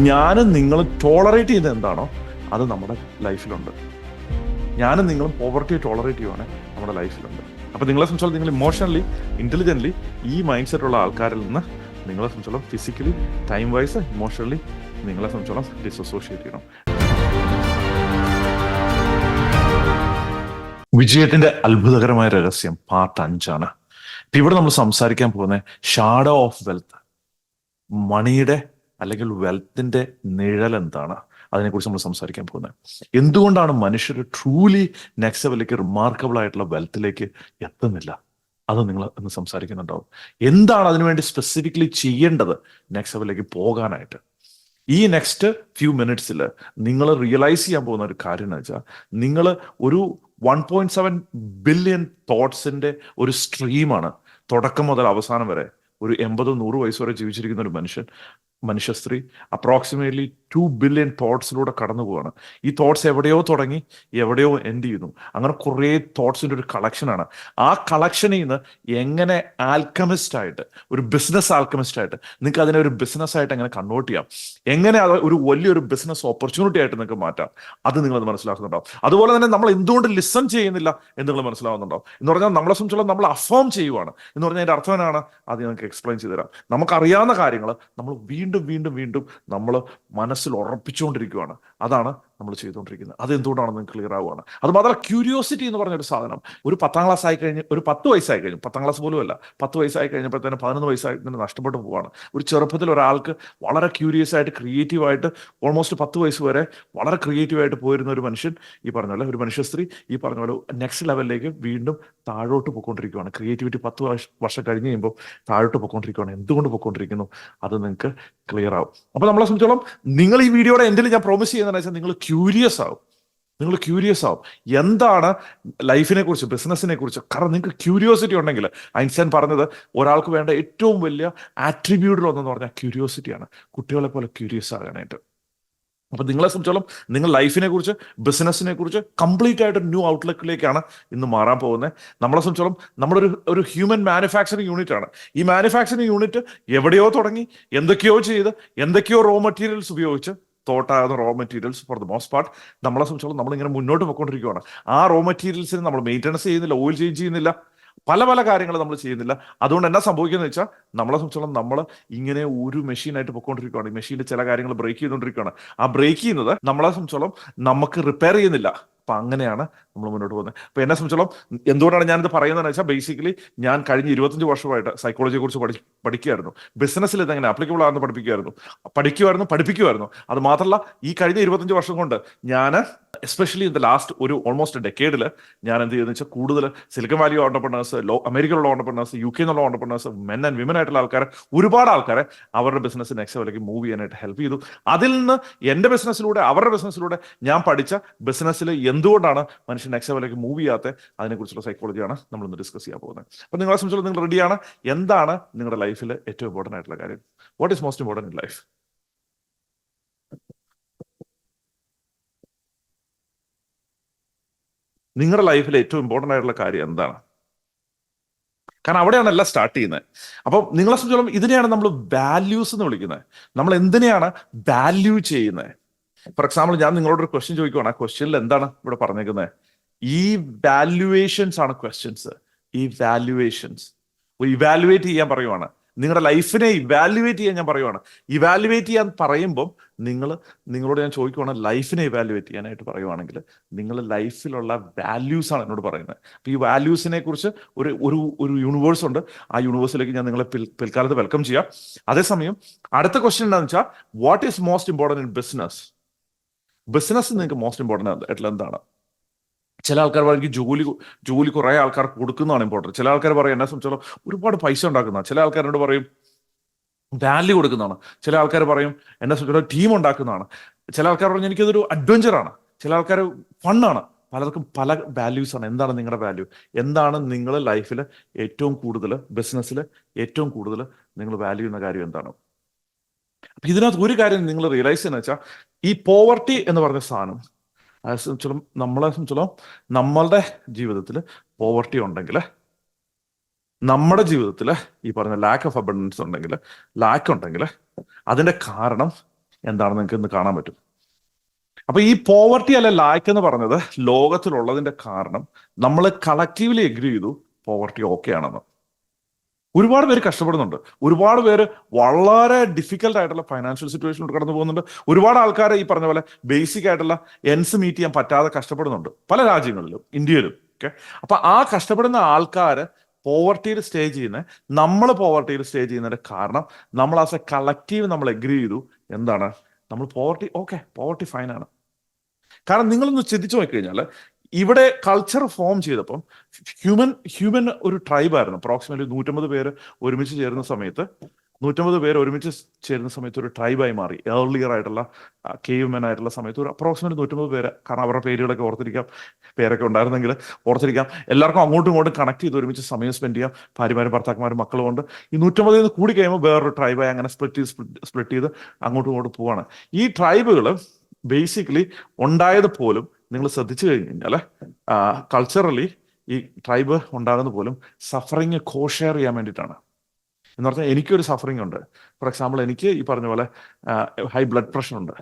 ഞാനും നിങ്ങളും ടോളറേറ്റ് ചെയ്യുന്നത് എന്താണോ അത് നമ്മുടെ ലൈഫിലുണ്ട്. ഞാനും നിങ്ങളും പോവർട്ടി ടോളറേറ്റ് ചെയ്യുവാണെങ്കിൽ നമ്മുടെ ലൈഫിലുണ്ട്. അപ്പോൾ നിങ്ങളെ സംബന്ധിച്ചോളം നിങ്ങൾ ഇമോഷണലി ഇന്റലിജന്റ്ലി ഈ മൈൻഡ് സെറ്റ് ഉള്ള ആൾക്കാരിൽ നിന്ന് നിങ്ങളെ സംബന്ധിച്ചോളം ഫിസിക്കലി ടൈം വൈസ് ഇമോഷണലി നിങ്ങളെ സംബന്ധിച്ചോളം ഡിസോസിയേറ്റ് ചെയ്യണം. വിജയത്തിന്റെ അത്ഭുതകരമായ രഹസ്യം പാർട്ട് 5 ഇപ്പൊ ഇവിടെ നമ്മൾ സംസാരിക്കാൻ പോകുന്നത് ഷാഡോ ഓഫ് വെൽത്ത്, മണിയുടെ അല്ലെങ്കിൽ വെൽത്തിന്റെ നിഴൽ എന്താണ്, അതിനെക്കുറിച്ച് നമ്മൾ സംസാരിക്കാൻ പോകുന്നത്. എന്തുകൊണ്ടാണ് മനുഷ്യർ ട്രൂലി നെക്സ്റ്റ് ലെവലിലേക്ക് റിമാർക്കബിൾ ആയിട്ടുള്ള വെൽത്തിലേക്ക് എത്തുന്നില്ല, അത് നിങ്ങൾ ഇന്ന് സംസാരിക്കുന്നുണ്ടാവും. എന്താണ് അതിനുവേണ്ടി സ്പെസിഫിക്കലി ചെയ്യേണ്ടത് നെക്സ്റ്റ് ലെവലിലേക്ക് പോകാനായിട്ട്. ഈ നെക്സ്റ്റ് ഫ്യൂ മിനിറ്റ്സിൽ നിങ്ങൾ റിയലൈസ് ചെയ്യാൻ പോകുന്ന ഒരു കാര്യം എന്ന് വെച്ചാൽ, നിങ്ങൾ ഒരു 1.7 ബില്യൺ തോട്ട്സിന്റെ ഒരു സ്ട്രീമാണ് തുടക്കം മുതൽ അവസാനം വരെ. ഒരു 80-100 വയസ്സ് വരെ ജീവിച്ചിരിക്കുന്ന ഒരു മനുഷ്യ സ്ത്രീ അപ്രോക്സിമേറ്റ്ലി 2 ബില്യൺ തോട്ട്സിലൂടെ കടന്നു പോവാണ്. ഈ തോട്ട്സ് എവിടെയോ തുടങ്ങി എവിടെയോ എൻഡ് ചെയ്യുന്നു. അങ്ങനെ കുറേ തോട്ട്സിന്റെ ഒരു കളക്ഷനാണ്. ആ കളക്ഷനിൽ നിന്ന് എങ്ങനെ ആൽക്കമിസ്റ്റ് ആയിട്ട്, ഒരു ബിസിനസ് ആൽക്കമിസ്റ്റ് ആയിട്ട് നിങ്ങൾക്ക് അതിനെ ഒരു ബിസിനസ് ആയിട്ട് എങ്ങനെ കൺവേർട്ട് ചെയ്യാം, എങ്ങനെ അത് ഒരു വലിയൊരു ബിസിനസ് ഓപ്പർച്യൂണിറ്റി ആയിട്ട് നിങ്ങൾക്ക് മാറ്റാം, അത് നിങ്ങളത് മനസ്സിലാക്കുന്നുണ്ടാവും. അതുപോലെ തന്നെ നമ്മൾ എന്തുകൊണ്ട് ലിസൺ ചെയ്യുന്നില്ല എന്ന് നിങ്ങൾ മനസ്സിലാവുന്നുണ്ടാവും. എന്ന് പറഞ്ഞാൽ നമ്മളെ സംബന്ധിച്ചുള്ള നമ്മൾ അഫേം ചെയ്യുവാണ് എന്ന് പറഞ്ഞാൽ അതിന്റെ അർത്ഥം എന്നാണ്, അത് ഞങ്ങൾക്ക് എക്സ്പ്ലെയിൻ ചെയ്തു തരാം. നമുക്കറിയാവുന്ന കാര്യങ്ങൾ നമ്മൾ വീണ്ടും വീണ്ടും വീണ്ടും നമ്മൾ മനസ്സിൽ ഉറപ്പിച്ചുകൊണ്ടിരിക്കുകയാണ്. അതാണ് നമ്മൾ ചെയ്തുകൊണ്ടിരിക്കുന്നത്. അത് എന്തുകൊണ്ടാണെന്ന് നിങ്ങൾക്ക് ക്ലിയർ ആവുകയാണ്. അത് മാത്രമല്ല, ക്യൂരിയോസിറ്റി എന്ന് പറഞ്ഞൊരു സാധനം ഒരു 10ാം ക്ലാസ് ആയി കഴിഞ്ഞ്, ഒരു 10 വയസ്സായി കഴിഞ്ഞു, 10ാം ക്ലാസ് പോലും അല്ല, 10 വയസ്സായി കഴിഞ്ഞപ്പോഴത്തേനും 11 വയസ്സായി തന്നെ നഷ്ടപ്പെട്ടു പോവാണ്. ഒരു ചെറുപ്പത്തിൽ ഒരാൾക്ക് വളരെ ക്യൂരിയസ് ആയിട്ട് ക്രിയേറ്റീവായിട്ട് ഓൾമോസ്റ്റ് 10 വയസ്സ് വരെ വളരെ ക്രിയേറ്റീവായിട്ട് പോയിരുന്ന ഒരു മനുഷ്യൻ, ഈ പറഞ്ഞ പോലെ ഒരു മനുഷ്യ സ്ത്രീ ഈ പറഞ്ഞ പോലെ നെക്സ്റ്റ് ലെവലിലേക്ക് വീണ്ടും താഴോട്ട് പോയിക്കൊണ്ടിരിക്കുകയാണ്. ക്രിയേറ്റിവിറ്റി 10 വർഷം കഴിഞ്ഞ് കഴിയുമ്പോൾ താഴോട്ട് പോയിക്കൊണ്ടിരിക്കുകയാണ്. എന്തുകൊണ്ട് പോയിക്കൊണ്ടിരിക്കുന്നു അത് നിങ്ങൾക്ക് ക്ലിയർ ആവും. അപ്പൊ നമ്മളെ സംബന്ധിച്ചോളം നിങ്ങൾ ഈ വീഡിയോയുടെ എൻഡിൽ ഞാൻ പ്രോമിസ് ചെയ്യുന്നതെന്ന് വെച്ചാൽ, നിങ്ങൾ ക്യൂരിയസ് ആവും എന്താണ് ലൈഫിനെ കുറിച്ച്, ബിസിനസിനെ കുറിച്ച്. കാരണം നിങ്ങൾക്ക് ക്യൂരിയോസിറ്റി ഉണ്ടെങ്കിൽ, ഐൻസ്റ്റൈൻ പറഞ്ഞത് ഒരാൾക്ക് വേണ്ട ഏറ്റവും വലിയ ആട്രിബ്യൂട്ടിൽ ഒന്നെന്ന് പറഞ്ഞാൽ ക്യൂരിയോസിറ്റിയാണ്. കുട്ടികളെ പോലെ ക്യൂരിയസ് ആകാനായിട്ട്. അപ്പൊ നിങ്ങളെ സംബന്ധിച്ചോളം നിങ്ങൾ ലൈഫിനെ കുറിച്ച്, ബിസിനസിനെ കുറിച്ച് കംപ്ലീറ്റ് ആയിട്ട് ന്യൂ ഔട്ട്ലുക്കിലേക്കാണ് ഇന്ന് മാറാൻ പോകുന്നത്. നമ്മളെ സംബന്ധിച്ചോളം നമ്മളൊരു ഹ്യൂമൻ മാനുഫാക്ചറിങ് യൂണിറ്റ് ആണ്. ഈ മാനുഫാക്ചറിങ് യൂണിറ്റ് എവിടെയോ തുടങ്ങി, എന്തൊക്കെയോ ചെയ്ത്, എന്തൊക്കെയോ റോ മെറ്റീരിയൽസ് ഉപയോഗിച്ച്, തോട്ടാകുന്ന raw materials for the most part നമ്മളെ സംബന്ധിച്ചോളം നമ്മളിങ്ങനെ മുന്നോട്ട് പോയിക്കൊണ്ടിരിക്കുകയാണ്. ആ റോ മെറ്റീരിയൽസിന് നമ്മൾ മെയിൻ്റനൻസ് ചെയ്യുന്നില്ല, ഓയിൽ ചേഞ്ച് ചെയ്യുന്നില്ല, പല കാര്യങ്ങൾ നമ്മൾ ചെയ്യുന്നില്ല. അതുകൊണ്ട് എന്നാ സംഭവിക്കുന്നത് വെച്ചാൽ, നമ്മളെ സംബന്ധിച്ചോളം നമ്മൾ ഇങ്ങനെ ഒരു മെഷീനായിട്ട് പൊയ്ക്കൊണ്ടിരിക്കുകയാണ്. ഈ മെഷീനിൽ ചില കാര്യങ്ങൾ ബ്രേക്ക് ചെയ്തുകൊണ്ടിരിക്കുകയാണ്. ആ ബ്രേക്ക് ചെയ്യുന്നത് നമ്മളെ സംബന്ധിച്ചോളം നമുക്ക് റിപ്പയർ ചെയ്യുന്നില്ല. അപ്പൊ അങ്ങനെയാണ് നമ്മൾ മുന്നോട്ട് പോകുന്നത്. അപ്പൊ എന്നെ സംബന്ധിച്ചോളം എന്തുകൊണ്ടാണ് ഞാനിത് പറയുന്നതെന്ന് വെച്ചാൽ, ബേസിക്കലി ഞാൻ കഴിഞ്ഞ 25 വർഷമായിട്ട് സൈക്കോളജിയെ കുറിച്ച് പഠിക്കുമായിരുന്നു. ബിസിനസ്സിൽ ഇതെങ്ങനെ ആപ്ലിക്കബിൾ ആണെന്ന് പഠിപ്പിക്കുമായിരുന്നു. അത് മാത്രമല്ല, ഈ കഴിഞ്ഞ 25 വർഷം കൊണ്ട് ഞാൻ എസ്പെഷ്യലി ഇൻ ദ ലാസ്റ്റ് ഒരു ഓൾമോസ്റ്റ് ഡെക്കേഡിൽ ഞാൻ എന്ത് ചെയ്യുന്നത് വെച്ചാൽ, കൂടുതൽ സിലിക്കൺ വാലി ഓണ്ടർപ്രണേഴ്സ്, അമേരിക്കയിലുള്ള ഓണ്ടർപ്രണേഴ്സ്, UK എന്നുള്ള ഓണ്ടർപ്രണേഴ്സ്, മെൻ ആൻഡ് വിമൻ ആയിട്ടുള്ള ആൾക്കാരെ, ഒരുപാട് ആൾക്കാരെ അവരുടെ ബിസിനസ് നെക്സ്റ്റ് ലെവലിലേക്ക് മൂവ് ചെയ്യാനായിട്ട് ഹെൽപ്പ് ചെയ്തു. അതിൽ നിന്ന് എൻ്റെ ബിസിനസ്സിലൂടെ, അവരുടെ ബിസിനസ്സിലൂടെ ഞാൻ പഠിച്ച ബിസിനസ്സിൽ എന്തുകൊണ്ടാണ് മനുഷ്യൻ നെക്സ്റ്റ് ലെവലിലേക്ക് മൂവ് ചെയ്യാത്ത, അതിനെക്കുറിച്ചുള്ള സൈക്കോളജിയാണ് നമ്മൾ ഇന്ന് ഡിസ്കസ് ചെയ്യാൻ പോകുന്നത്. അപ്പൊ നിങ്ങളെ സംബന്ധിച്ചുള്ള നിങ്ങൾ റെഡിയാണ്? എന്താണ് നിങ്ങളുടെ ലൈഫിൽ ഏറ്റവും ഇമ്പോർട്ടൻ്റ് ആയിട്ടുള്ള കാര്യം? What is most important in life? നിങ്ങളുടെ ലൈഫിൽ ഏറ്റവും ഇമ്പോർട്ടൻ്റ് ആയിട്ടുള്ള കാര്യം എന്താണ്? കാരണം അവിടെയാണ് എല്ലാം സ്റ്റാർട്ട് ചെയ്യുന്നത്. അപ്പം നിങ്ങളെ സംബന്ധിച്ചോളം ഇതിനെയാണ് നമ്മൾ വാല്യൂസ് എന്ന് വിളിക്കുന്നത്. നമ്മൾ എന്തിനെയാണ് വാല്യൂ ചെയ്യുന്നത്? ഫോർ എക്സാമ്പിൾ, ഞാൻ നിങ്ങളോട് ഒരു ക്വസ്റ്റ്യൻ ചോദിക്കുവാണ്. ആ ക്വസ്റ്റ്യനിൽ എന്താണ് ഇവിടെ പറഞ്ഞേക്കുന്നത്? ഈ വാല്യുവേഷൻസ് ആണ് ക്വസ്റ്റ്യൻസ്. ഈ വാല്യുവേഷൻസ് ഇവാലുവേറ്റ് ചെയ്യാൻ പറയുവാണ്. നിങ്ങളുടെ ലൈഫിനെ ഇവാലുവേറ്റ് ചെയ്യാൻ ഞാൻ പറയുവാണ്. ഇവാലുവേറ്റ് ചെയ്യാൻ പറയുമ്പം നിങ്ങളോട് ഞാൻ ചോദിക്കുവാണ്, ലൈഫിനെ ഇവാലുവേറ്റ് ചെയ്യാനായിട്ട് പറയുവാണെങ്കിൽ നിങ്ങൾ ലൈഫിലുള്ള വാല്യൂസ് ആണ് എന്നോട് പറയുന്നത്. അപ്പൊ ഈ വാല്യൂസിനെ കുറിച്ച് ഒരു യൂണിവേഴ്സ് ഉണ്ട്. ആ യൂണിവേഴ്സിലേക്ക് ഞാൻ നിങ്ങളെ പിൽക്കാലത്ത് വെൽക്കം ചെയ്യാം. അതേസമയം അടുത്ത ക്വസ്റ്റ്യൻ എന്താണെന്ന് വെച്ചാൽ, what is most important in business നിങ്ങൾക്ക് മോസ്റ്റ് ഇമ്പോർട്ടൻ്റ് ആയിട്ടുള്ള എന്താണ്? ചില ആൾക്കാർ പറയും ജോലി കുറേ ആൾക്കാർ കൊടുക്കുന്നതാണ് ഇമ്പോർട്ടൻറ്റ്. ചില ആൾക്കാർ പറയും എന്നെ സംബന്ധിച്ചോളം ഒരുപാട് പൈസ ഉണ്ടാക്കുന്നതാണ്. ചില ആൾക്കാരോട് പറയും വാല്യൂ കൊടുക്കുന്നതാണ്. ചില ആൾക്കാർ പറയും എന്നെ സംബന്ധിച്ചോളം ടീം ഉണ്ടാക്കുന്നതാണ്. ചില ആൾക്കാർ പറഞ്ഞു എനിക്കതൊരു അഡ്വഞ്ചറാണ്. ചില ആൾക്കാർ ഫണ്ണാണ്. പലർക്കും പല വാല്യൂസ് ആണ്. എന്താണ് നിങ്ങളുടെ വാല്യൂ? എന്താണ് നിങ്ങൾ ലൈഫിൽ ഏറ്റവും കൂടുതൽ, ബിസിനസ്സിൽ ഏറ്റവും കൂടുതൽ നിങ്ങൾ വാല്യൂ ചെയ്യുന്ന കാര്യം എന്താണ്? അപ്പൊ ഇതിനകത്ത് ഒരു കാര്യം നിങ്ങൾ റിയലൈസ് ചെയ്യുന്ന വെച്ചാൽ, ഈ പോവർട്ടി എന്ന് പറഞ്ഞ സാധനം നമ്മളെ സംബന്ധിച്ചോളം നമ്മളുടെ ജീവിതത്തിൽ പോവർട്ടി ഉണ്ടെങ്കിൽ, നമ്മുടെ ജീവിതത്തിൽ ഈ പറഞ്ഞ ലാക്ക് ഓഫ് അബണ്ടൻസ് ഉണ്ടെങ്കിൽ, അതിന്റെ കാരണം എന്താണെന്ന് നിങ്ങൾക്ക് ഇന്ന് കാണാൻ പറ്റും. അപ്പൊ ഈ പോവർട്ടി അല്ലെ ലാക്ക് എന്ന് പറഞ്ഞത് ലോകത്തിലുള്ളതിന്റെ കാരണം നമ്മൾ കളക്റ്റീവ്ലി എഗ്രി ചെയ്തു പോവർട്ടി ഓക്കെ ആണെന്ന്. ഒരുപാട് പേര് കഷ്ടപ്പെടുന്നുണ്ട്, ഒരുപാട് പേര് വളരെ ഡിഫിക്കൽട്ട് ആയിട്ടുള്ള ഫൈനാൻഷ്യൽ സിറ്റുവേഷനിലൂടെ കടന്നു പോകുന്നുണ്ട്. ഒരുപാട് ആൾക്കാർ ഈ പറഞ്ഞ പോലെ ബേസിക് ആയിട്ടുള്ള എൻസ് മീറ്റ് ചെയ്യാൻ പറ്റാതെ കഷ്ടപ്പെടുന്നുണ്ട് പല രാജ്യങ്ങളിലും, ഇന്ത്യയിലും ഒക്കെ. അപ്പൊ ആ കഷ്ടപ്പെടുന്ന ആൾക്കാര് പോവർട്ടിയിൽ സ്റ്റേ ചെയ്യുന്നത്, നമ്മൾ പോവർട്ടിയിൽ സ്റ്റേ ചെയ്യുന്നതിന്റെ കാരണം നമ്മൾ ആസ് എ കളക്റ്റീവ് നമ്മൾ എഗ്രി ചെയ്തു എന്താണ്, നമ്മൾ പോവർട്ടി ഓക്കെ, പോവർട്ടി ഫൈൻ ആണ്. കാരണം നിങ്ങളൊന്ന് ചിന്തിച്ചു നോക്കിക്കഴിഞ്ഞാൽ ഇവിടെ കൾച്ചർ ഫോം ചെയ്തപ്പം ഹ്യൂമൻ ഒരു ട്രൈബായിരുന്നു. അപ്രോക്സിമേറ്റ്ലി 150 പേര് ഒരുമിച്ച് ചേരുന്ന സമയത്ത് 150 പേര് ഒരുമിച്ച് ചേരുന്ന സമയത്ത് ഒരു ട്രൈബായി മാറി. ഏർലിയർ ആയിട്ടുള്ള കേവ് മെൻ ആയിട്ടുള്ള സമയത്ത് ഒരു അപ്രോക്സിമേറ്റ് 150 പേര്, കാരണം അവരുടെ പേരുകളൊക്കെ ഓർത്തിരിക്കാം, പേരൊക്കെ ഉണ്ടായിരുന്നെങ്കിൽ ഓർത്തിരിക്കാം. എല്ലാവർക്കും അങ്ങോട്ടും ഇങ്ങോട്ടും കണക്ട് ചെയ്ത് ഒരുമിച്ച് സമയം സ്പെൻഡ് ചെയ്യാം, ഭാര്യമാരും ഭർത്താക്കന്മാരും മക്കളും കൊണ്ട്. ഈ 150 കൂടി കഴിയുമ്പോൾ വേറൊരു ട്രൈബായി അങ്ങനെ സ്പ്ലിറ്റ് ചെയ്ത് അങ്ങോട്ടും ഇങ്ങോട്ടും പോവാണ്. ഈ ട്രൈബുകൾ ബേസിക്കലി ഉണ്ടായത് പോലും നിങ്ങൾ ശ്രദ്ധിച്ചു കഴിഞ്ഞു കഴിഞ്ഞാൽ കൾച്ചറലി ഈ ട്രൈബ് ഉണ്ടാകുന്ന പോലും സഫറിങ് കോഷെയർ ചെയ്യാൻ വേണ്ടിയിട്ടാണ്. എന്ന് പറഞ്ഞാൽ എനിക്കൊരു സഫറിങ് ഉണ്ട്. ഫോർ എക്സാമ്പിൾ, എനിക്ക് ഈ പറഞ്ഞ പോലെ ഹൈ ബ്ലഡ് പ്രഷർ ഉണ്ട്.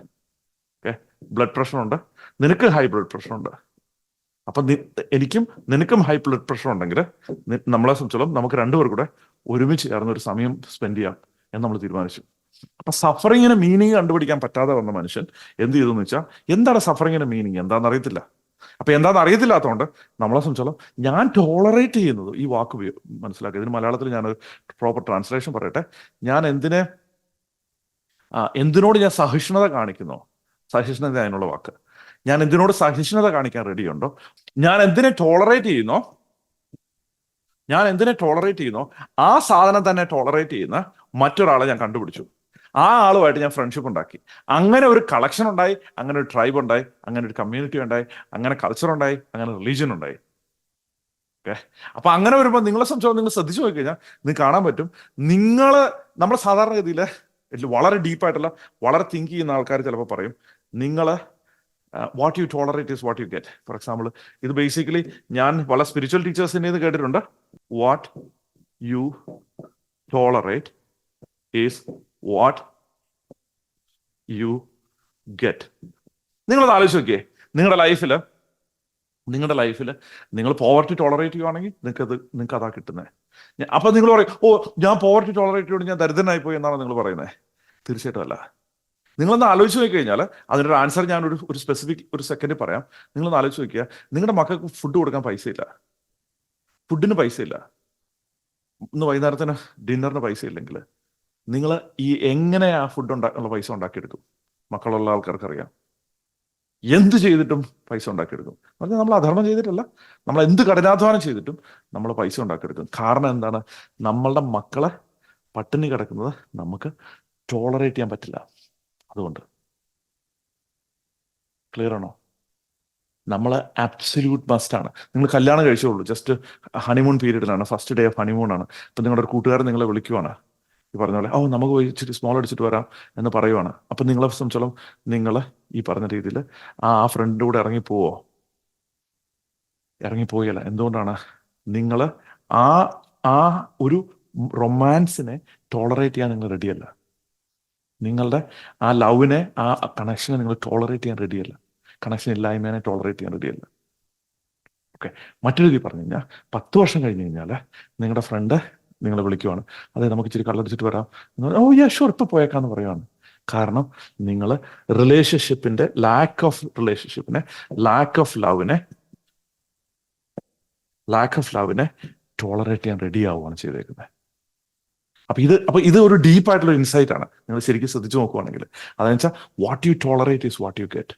ഓക്കെ, ബ്ലഡ് പ്രഷർ ഉണ്ട്, നിനക്ക് ഹൈ ബ്ലഡ് പ്രഷർ ഉണ്ട്. അപ്പൊ എനിക്കും നിനക്കും ഹൈ ബ്ലഡ് പ്രഷർ ഉണ്ടെങ്കിൽ നമ്മളെ സംബന്ധിച്ചോളം നമുക്ക് രണ്ടുപേർ കൂടെ ഒരുമിച്ച് ചേർന്ന് ഒരു സമയം സ്പെൻഡ് ചെയ്യാം എന്ന് നമ്മൾ തീരുമാനിച്ചു. അപ്പൊ സഫറിങ്ങിന് മീനിങ് കണ്ടുപിടിക്കാൻ പറ്റാതെ വന്ന മനുഷ്യൻ എന്ത് ചെയ്തു എന്ന് വെച്ചാൽ, എന്താണ് സഫറിങ്ങിന്റെ മീനിങ് എന്താണെന്ന് അറിയത്തില്ല. അപ്പൊ എന്താണെന്ന് അറിയത്തില്ലാത്തതുകൊണ്ട് നമ്മളെ സംബന്ധിച്ചോളം ഞാൻ ടോളറേറ്റ് ചെയ്യുന്നത്, ഈ വാക്ക് മനസ്സിലാക്കുക, ഇതിന് മലയാളത്തിൽ ഞാൻ പ്രോപ്പർ ട്രാൻസ്ലേഷൻ പറയട്ടെ. ഞാൻ എന്തിനോട് ഞാൻ സഹിഷ്ണുത കാണിക്കുന്നോ, സഹിഷ്ണുത അതിനുള്ള വാക്ക്, ഞാൻ എന്തിനോട് സഹിഷ്ണുത കാണിക്കാൻ റെഡിയുണ്ടോ, ഞാൻ എന്തിനെ ടോളറേറ്റ് ചെയ്യുന്നോ ആ സാധനം തന്നെ ടോളറേറ്റ് ചെയ്യുന്ന മറ്റൊരാളെ ഞാൻ കണ്ടുപിടിച്ചു. ആ ആളുമായിട്ട് ഞാൻ ഫ്രണ്ട്ഷിപ്പ് ഉണ്ടാക്കി. അങ്ങനെ ഒരു കളക്ഷൻ ഉണ്ടായി, അങ്ങനെ ഒരു ട്രൈബ് ഉണ്ടായി, അങ്ങനെ ഒരു കമ്മ്യൂണിറ്റി ഉണ്ടായി, അങ്ങനെ കൾച്ചർ ഉണ്ടായി, അങ്ങനെ റിലീജിയൻ ഉണ്ടായി. ഓക്കെ, അപ്പൊ അങ്ങനെ വരുമ്പോൾ നിങ്ങളെ സംബന്ധിച്ചോളം നിങ്ങൾ ശ്രദ്ധിച്ചു നോക്കി കഴിഞ്ഞാൽ നിങ്ങൾക്ക് കാണാൻ പറ്റും, നമ്മൾ സാധാരണഗതിയിൽ വളരെ ഡീപ്പായിട്ടുള്ള, വളരെ തിങ്ക് ചെയ്യുന്ന ആൾക്കാർ ചിലപ്പോൾ പറയും, what you tolerate is what you get. For example, ഇത് ബേസിക്കലി ഞാൻ പല സ്പിരിച്വൽ ടീച്ചേഴ്സിൻ്റെ ഇത് കേട്ടിട്ടുണ്ട്. What you tolerate is what you get. നിങ്ങളത് ആലോചിച്ച് നോക്കിയേ, നിങ്ങളുടെ ലൈഫിൽ നിങ്ങൾ പോവർട്ടി ടോളറേറ്റ് ചെയ്യുവാണെങ്കിൽ നിങ്ങൾക്ക് അതാ കിട്ടുന്നത്. അപ്പൊ നിങ്ങൾ പറയും, ഓ ഞാൻ പോവർട്ടി ടോളറേറ്റ് ചെയ്യുകൊണ്ട് ഞാൻ ദരിദ്രനായി പോയി എന്നാണ് നിങ്ങൾ പറയുന്നത്. തീർച്ചയായിട്ടും അല്ല. നിങ്ങളൊന്ന് ആലോചിച്ച് നോക്കി കഴിഞ്ഞാൽ അതിനൊരു ആൻസർ ഞാൻ ഒരു സ്പെസിഫിക് ഒരു സെക്കൻഡിൽ പറയാം. നിങ്ങളൊന്ന് ആലോചിച്ച് നോക്കിയാൽ, നിങ്ങളുടെ മക്കൾക്ക് ഫുഡ് കൊടുക്കാൻ പൈസയില്ല, ഫുഡിന് പൈസയില്ല, ഇന്ന് വൈകുന്നേരത്തിന് ഡിന്നറിന് പൈസ ഇല്ലെങ്കിൽ നിങ്ങൾ എങ്ങനെ ആ ഫുഡ് ഉള്ള പൈസ ഉണ്ടാക്കിയെടുക്കും? മക്കളുള്ള ആൾക്കാർക്ക് അറിയാം. എന്ത് ചെയ്തിട്ടും പൈസ ഉണ്ടാക്കിയെടുക്കും. പറഞ്ഞാൽ നമ്മൾ അധർമ്മം ചെയ്തിട്ടല്ല, നമ്മൾ എന്ത് കഠിനാധ്വാനം ചെയ്തിട്ടും നമ്മൾ പൈസ ഉണ്ടാക്കിയെടുക്കും. കാരണം എന്താണ്? നമ്മളുടെ മക്കളെ പട്ടിണി കിടക്കുന്നത് നമുക്ക് ടോളറേറ്റ് ചെയ്യാൻ പറ്റില്ല. അതുകൊണ്ട് ക്ലിയർ ആണോ? നമ്മൾ ആബ്സല്യൂട്ട് മസ്റ്റ് ആണ്. നിങ്ങൾ കല്യാണം കഴിച്ചോളൂ, ജസ്റ്റ് ഹണിമൂൺ പീരീഡിലാണ്, ഫസ്റ്റ് ഡേ ഓഫ് ഹണിമൂൺ ആണ്. ഇപ്പം നിങ്ങളുടെ ഒരു കൂട്ടുകാരൻ നിങ്ങളെ വിളിക്കുവാണ്, ഈ പറഞ്ഞ പോലെ, നമുക്ക് പോയി ഇച്ചിരി സ്മോൾ അടിച്ചിട്ട് വരാം എന്ന് പറയുവാണ്. അപ്പം നിങ്ങളെ സംബന്ധിച്ചോളം നിങ്ങൾ ഈ പറഞ്ഞ രീതിയിൽ ആ ഫ്രണ്ടിൻ്റെ കൂടെ ഇറങ്ങിപ്പോയല്ല. എന്തുകൊണ്ടാണ്? നിങ്ങൾ ആ ഒരു റൊമാൻസിനെ ടോളറേറ്റ് ചെയ്യാൻ നിങ്ങൾ റെഡിയല്ല. നിങ്ങളുടെ ആ ലവിനെ, ആ കണക്ഷനെ നിങ്ങൾ ടോളറേറ്റ് ചെയ്യാൻ റെഡിയല്ല. കണക്ഷൻ ഇല്ലായ്മേനെ ടോളറേറ്റ് ചെയ്യാൻ റെഡിയല്ല. ഓക്കെ, മറ്റൊരു രീതി പറഞ്ഞു കഴിഞ്ഞാൽ, 10 വർഷം കഴിഞ്ഞ് കഴിഞ്ഞാൽ നിങ്ങളുടെ ഫ്രണ്ട് നിങ്ങളെ വിളിക്കുവാണ്, അതെ നമുക്ക് ഇച്ചിരി കള്ളടിച്ചിട്ട് വരാം എന്ന് പറഞ്ഞാൽ, ഓ യാ ഷുവർ ഇപ്പം പോയേക്കാന്ന് പറയുവാണ്. കാരണം നിങ്ങൾ ലാക്ക് ഓഫ് ലവിനെ ടോളറേറ്റ് ചെയ്യാൻ റെഡി ആവുകയാണ് ചെയ്തേക്കുന്നത്. അപ്പൊ ഇത് ഒരു ഡീപ്പായിട്ടുള്ള ഇൻസൈറ്റ് ആണ്. നിങ്ങൾ ശരിക്കും ശ്രദ്ധിച്ചു നോക്കുവാണെങ്കിൽ, അതെന്ന് വെച്ചാൽ what you tolerate is what you get.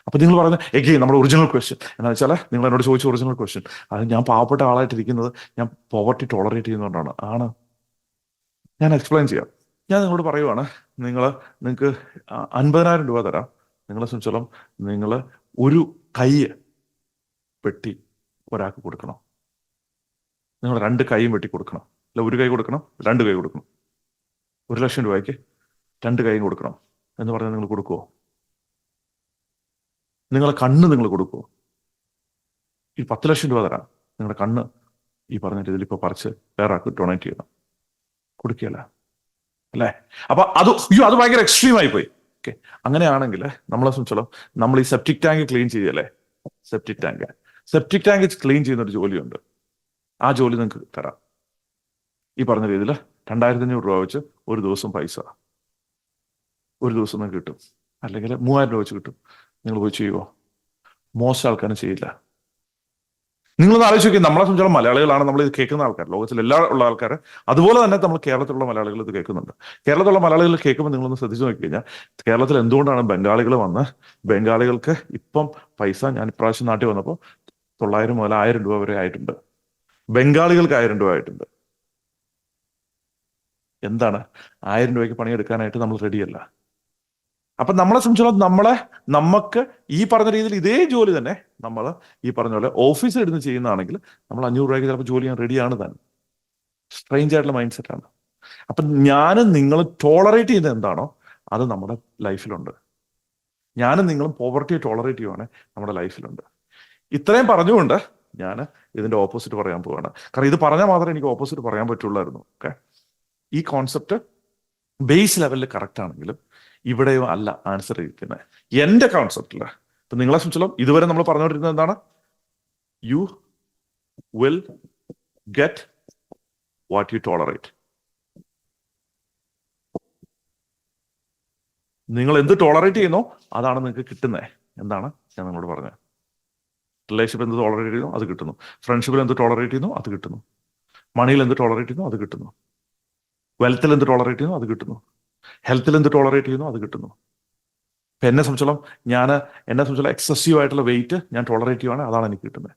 അപ്പൊ നിങ്ങൾ പറയുന്നത് എഗെയിൻ നമ്മുടെ ഒറിജിനൽ ക്വസ്റ്റ്യൻ എന്താണെന്ന് വെച്ചാൽ, നിങ്ങൾ എന്നോട് ചോദിച്ച ഒറിജിനൽ ക്വസ്റ്റ്യൻ, അത് ഞാൻ പാവപ്പെട്ട ആളായിട്ടിരിക്കുന്നത് ഞാൻ പോവർട്ടി ടോളറേറ്റ് ചെയ്യുന്നതുകൊണ്ടാണ്. ഞാൻ എക്സ്പ്ലെയിൻ ചെയ്യാം. ഞാൻ നിങ്ങളോട് പറയുവാണ്, നിങ്ങൾക്ക് 50,000 രൂപ തരാം. നിങ്ങളെ സംബന്ധിച്ചോളം നിങ്ങൾ ഒരു കൈ വെട്ടി ഒരാൾക്ക് കൊടുക്കണം. നിങ്ങൾ 2 കൈയും വെട്ടി കൊടുക്കണം. അല്ല, ഒരു കൈ കൊടുക്കണം, 2 കൈ കൊടുക്കണം. 1,00,000 രൂപയ്ക്ക് 2 കൈയും കൊടുക്കണം എന്ന് പറഞ്ഞാൽ നിങ്ങൾ കൊടുക്കുമോ? നിങ്ങളെ കണ്ണ് നിങ്ങൾ കൊടുക്കുമോ? ഈ 10,00,000 രൂപ തരാം, നിങ്ങളുടെ കണ്ണ് ഈ പറഞ്ഞ രീതിയിൽ ഇപ്പൊ പറിച്ച് വേറെ ആൾക്ക് ഡൊണേറ്റ് ചെയ്യണം, കൊടുക്കുകയല്ല അല്ലേ? അപ്പൊ അത് ഭയങ്കര എക്സ്ട്രീം ആയി പോയി. ഓക്കെ, അങ്ങനെയാണെങ്കിൽ നമ്മളെ സംബന്ധിച്ചോളം നമ്മൾ ഈ സെപ്റ്റിക് ടാങ്ക് ക്ലീൻ ചെയ്യല്ലേ, സെപ്റ്റിക് ടാങ്ക് ക്ലീൻ ചെയ്യുന്ന ഒരു ജോലിയുണ്ട്. ആ ജോലി നിങ്ങൾക്ക് തരാം. ഈ പറഞ്ഞ രീതിയിൽ 2500 രൂപ വെച്ച് ഒരു ദിവസം പൈസ ഒരു ദിവസം നിങ്ങൾക്ക് കിട്ടും, അല്ലെങ്കിൽ 3000 രൂപ വെച്ച് കിട്ടും. നിങ്ങൾ പോയി ചെയ്യുമോ? മോശം ആൾക്കാരും ചെയ്യില്ല. നിങ്ങളൊന്ന് ആലോചിച്ച് നോക്കി, നമ്മളെ സംബന്ധിച്ചോളം മലയാളികളാണ് നമ്മൾ ഇത് കേൾക്കുന്ന ആൾക്കാർ, ലോകത്തിൽ എല്ലാ ഉള്ള ആൾക്കാർ. അതുപോലെ തന്നെ നമ്മൾ കേരളത്തിലുള്ള മലയാളികൾ ഇത് കേൾക്കുന്നുണ്ട്. കേരളത്തിലുള്ള മലയാളികൾ കേൾക്കുമ്പോൾ നിങ്ങളൊന്ന് ശ്രദ്ധിച്ചു നോക്കി കഴിഞ്ഞാൽ, കേരളത്തിൽ എന്തുകൊണ്ടാണ് ബംഗാളികൾ വന്ന് ബംഗാളികൾക്ക് ഇപ്പം പൈസ, ഞാൻ ഇപ്രാവശ്യം നാട്ടിൽ വന്നപ്പോൾ 900 മുതൽ 1000 രൂപ വരെ ആയിട്ടുണ്ട്. ബംഗാളികൾക്ക് 1000 രൂപ ആയിട്ടുണ്ട്. എന്താണ്? 1000 രൂപയ്ക്ക് പണിയെടുക്കാനായിട്ട് നമ്മൾ റെഡിയല്ല. അപ്പൊ നമ്മളെ സംബന്ധിച്ചോളം നമുക്ക് ഈ പറഞ്ഞ രീതിയിൽ ഇതേ ജോലി തന്നെ നമ്മൾ ഈ പറഞ്ഞ പോലെ ഓഫീസിൽ ഇരുന്ന് ചെയ്യുന്നതാണെങ്കിൽ നമ്മൾ 500 രൂപയ്ക്ക് ചിലപ്പോൾ ജോലി ചെയ്യാൻ റെഡിയാണ് താൻ. സ്ട്രെയിഞ്ച് ആയിട്ടുള്ള മൈൻഡ് സെറ്റാണ്. അപ്പൊ ഞാനും നിങ്ങളും ടോളറേറ്റ് ചെയ്യുന്നത് എന്താണോ അത് നമ്മുടെ ലൈഫിലുണ്ട്. ഞാനും നിങ്ങളും പോവർട്ടിയെ ടോളറേറ്റ് ചെയ്യുവാണെങ്കിൽ നമ്മുടെ ലൈഫിലുണ്ട്. ഇത്രയും പറഞ്ഞുകൊണ്ട് ഞാൻ ഇതിന്റെ ഓപ്പോസിറ്റ് പറയാൻ പോവാണ്. കാരണം ഇത് പറഞ്ഞാൽ മാത്രമേ എനിക്ക് ഓപ്പോസിറ്റ് പറയാൻ പറ്റുള്ളായിരുന്നു. ഓക്കെ, ഈ കോൺസെപ്റ്റ് ബേസ് ലെവലിൽ കറക്റ്റ് ആണെങ്കിലും ഇവിടെയും അല്ല ആൻസർ ഇരിക്കുന്നത്. എന്റെ കോൺസെപ്റ്റില് ഇപ്പൊ നിങ്ങളെ സംബന്ധിച്ചോളം ഇതുവരെ നമ്മൾ പറഞ്ഞുകൊണ്ടിരുന്നത് എന്താണ്? U will get what you tolerate. നിങ്ങൾ എന്ത് ടോളറേറ്റ് ചെയ്യുന്നോ അതാണ് നിങ്ങൾക്ക് കിട്ടുന്നത്. എന്താണ് ഞാൻ നിങ്ങളോട് പറഞ്ഞത്? റിലേഷൻഷിപ്പ് എന്ത് ടോളറേറ്റ് ചെയ്യുന്നു അത് കിട്ടുന്നു. ഫ്രണ്ട്ഷിപ്പിൽ എന്ത് ടോളറേറ്റ് ചെയ്യുന്നു അത് കിട്ടുന്നു. മണിയിൽ എന്ത് ടോളറേറ്റ് ചെയ്യുന്നു അത് കിട്ടുന്നു. വെൽത്തിൽ എന്ത് ടോളറേറ്റ് ചെയ്യുന്നു അത് കിട്ടുന്നു. ഹെൽത്തിൽ എന്ത് ടോളറേറ്റ് ചെയ്യുന്നു അത് കിട്ടുന്നു. ഇപ്പൊ എന്നെ സംബന്ധിച്ചോളം എക്സസീവ് ആയിട്ടുള്ള വെയിറ്റ് ഞാൻ ടോളറേറ്റ് ചെയ്യുവാണെങ്കിൽ അതാണ് എനിക്ക് കിട്ടുന്നത്.